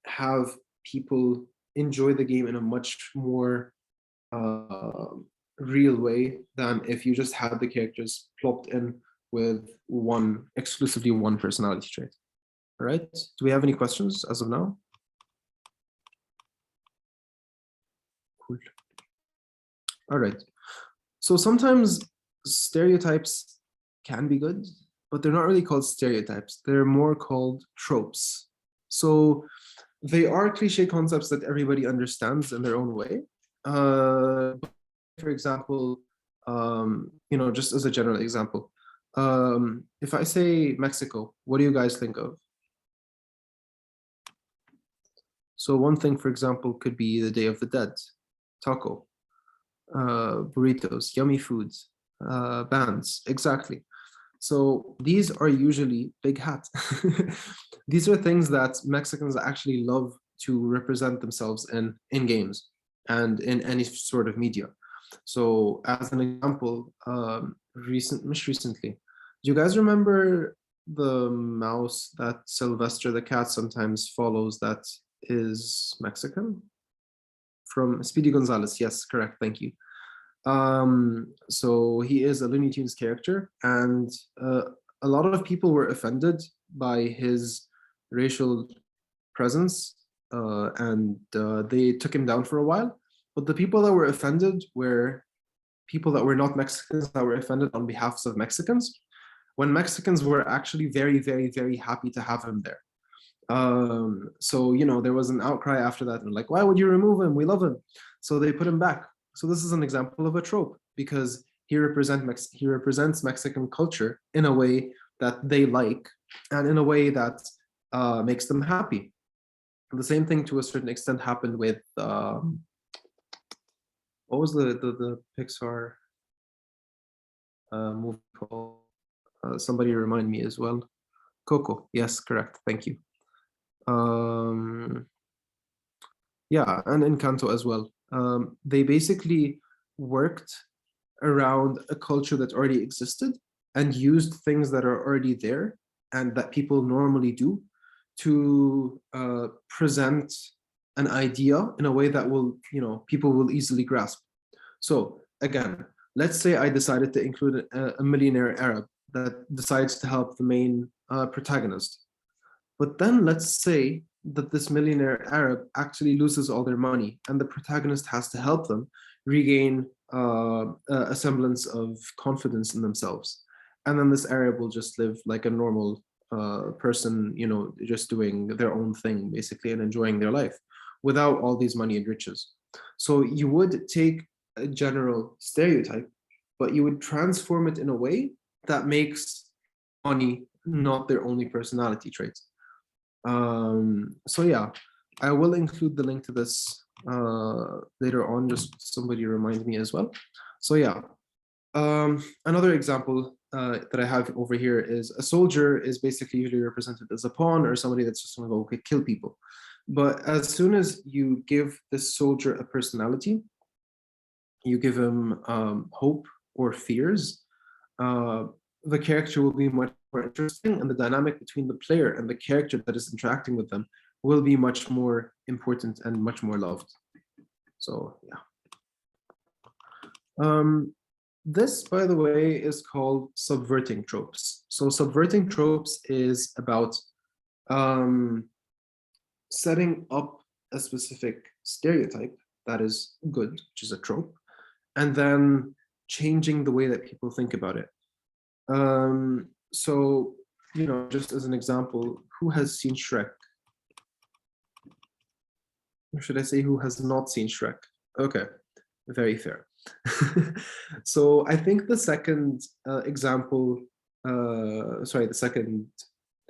have people enjoy the game in a much more real way than if you just had the characters plopped in with exclusively one personality trait. All right. Do we have any questions as of now? Cool. All right. So sometimes stereotypes can be good, but they're not really called stereotypes. They're more called tropes. So they are cliche concepts that everybody understands in their own way. For example, just as a general example, if I say Mexico, what do you guys think of? So one thing, for example, could be the Day of the Dead, taco, burritos, yummy foods, bands, exactly. So these are usually big hats. These are things that Mexicans actually love to represent themselves in games and in any sort of media. So as an example, most recently, do you guys remember the mouse that Sylvester the cat sometimes follows that is Mexican? From Speedy Gonzalez, yes, correct, thank you. So he is a Looney Tunes character, and a lot of people were offended by his racial presence, and they took him down for a while. But the people that were offended were people that were not Mexicans, that were offended on behalf of Mexicans, when Mexicans were actually very, very, very happy to have him there. So, there was an outcry after that, and like, why would you remove him? We love him. So they put him back. So this is an example of a trope, because he represents Mexican culture in a way that they like and in a way that makes them happy. And the same thing to a certain extent happened with what was the Pixar movie called? Somebody remind me as well. Coco. Yes, correct. Thank you. Yeah, and Encanto as well. They basically worked around a culture that already existed and used things that are already there and that people normally do to present an idea in a way that will, people will easily grasp. So again, let's say I decided to include a millionaire Arab that decides to help the main protagonist. But then let's say that this millionaire Arab actually loses all their money and the protagonist has to help them regain a semblance of confidence in themselves. And then this Arab will just live like a normal person, just doing their own thing basically and enjoying their life without all these money and riches. So you would take a general stereotype, but you would transform it in a way that makes money not their only personality trait. So yeah, I will include the link to this later on, just somebody remind me as well. So yeah, another example that I have over here is a soldier is basically usually represented as a pawn or somebody that's just going to go kill people. But as soon as you give this soldier a personality, you give him hope or fears, the character will be much more interesting, and the dynamic between the player and the character that is interacting with them will be much more important and much more loved. So yeah. This, by the way, is called subverting tropes. So subverting tropes is about setting up a specific stereotype that is good, which is a trope, and then changing the way that people think about it. So, just as an example, who has seen Shrek? Or should I say who has not seen Shrek? Okay, very fair. So I think the second example, sorry, the second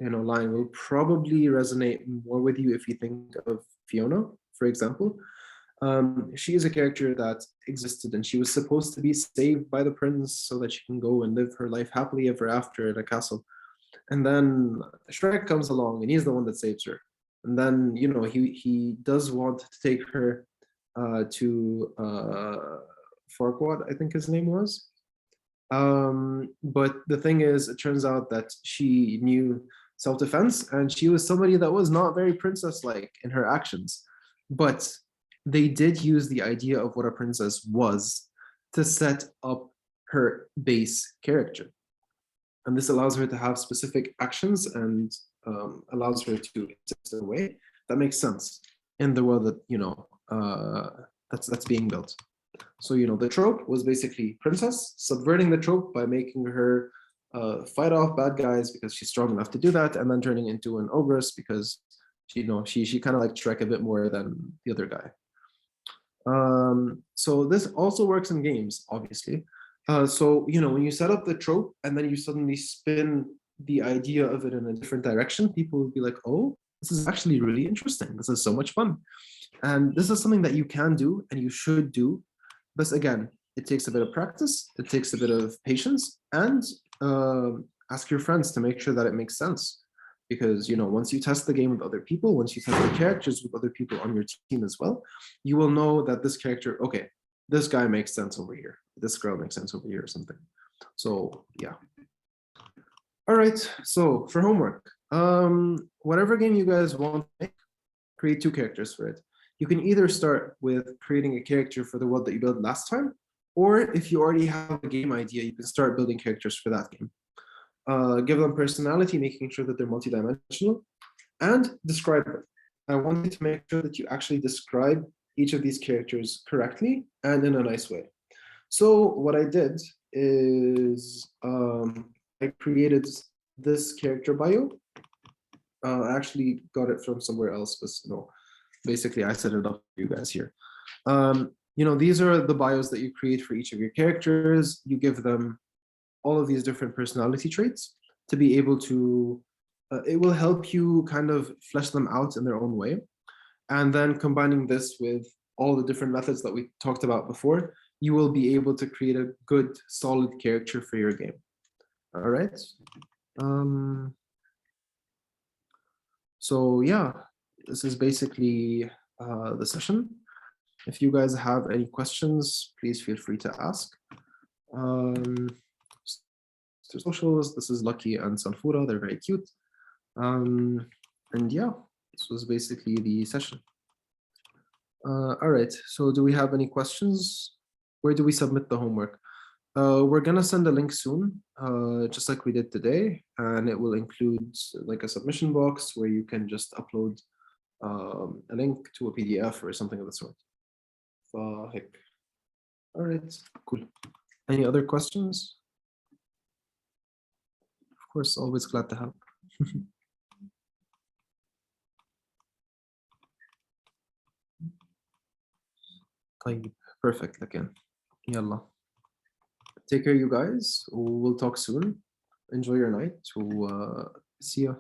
line will probably resonate more with you if you think of Fiona, for example. She is a character that existed and she was supposed to be saved by the prince so that she can go and live her life happily ever after in a castle. And then Shrek comes along and he's the one that saves her. And then, he does want to take her to Farquaad, I think his name was. But the thing is, it turns out that she knew self-defense and she was somebody that was not very princess-like in her actions. But they did use the idea of what a princess was to set up her base character. And this allows her to have specific actions and allows her to exist in a way that makes sense in the world that, that's being built. So, the trope was basically princess, subverting the trope by making her fight off bad guys because she's strong enough to do that, and then turning into an ogress because, she kind of like Shrek a bit more than the other guy. So this also works in games, obviously. So, when you set up the trope and then you suddenly spin the idea of it in a different direction, people will be like, oh, this is actually really interesting. This is so much fun. And this is something that you can do and you should do. But again, it takes a bit of practice, it takes a bit of patience, and ask your friends to make sure that it makes sense. Because, once you test the game with other people, once you test the characters with other people on your team as well, you will know that this character, okay, this guy makes sense over here. This girl makes sense over here or something. So, yeah. All right, so for homework, whatever game you guys want to make, create 2 characters for it. You can either start with creating a character for the world that you built last time, or if you already have a game idea, you can start building characters for that game. Give them personality, making sure that they're multidimensional, and describe them. I want you to make sure that you actually describe each of these characters correctly and in a nice way. So what I did is I created this character bio. I actually got it from somewhere else, but basically I set it up for you guys here. These are the bios that you create for each of your characters. You give them all of these different personality traits to be able to, it will help you kind of flesh them out in their own way. And then combining this with all the different methods that we talked about before, you will be able to create a good, solid character for your game. All right. So yeah, this is basically the session. If you guys have any questions, please feel free to ask. Socials. This is Lucky and Sanfura. They're very cute. And yeah, this was basically the session. All right. So do we have any questions? Where do we submit the homework? We're gonna send a link soon, just like we did today, and it will include like a submission box where you can just upload a link to a PDF or something of the sort. Heck. All right, cool. Any other questions? Of course, always glad to help. طيب, perfect again. Yalla. Take care, you guys. We'll talk soon. Enjoy your night. See ya.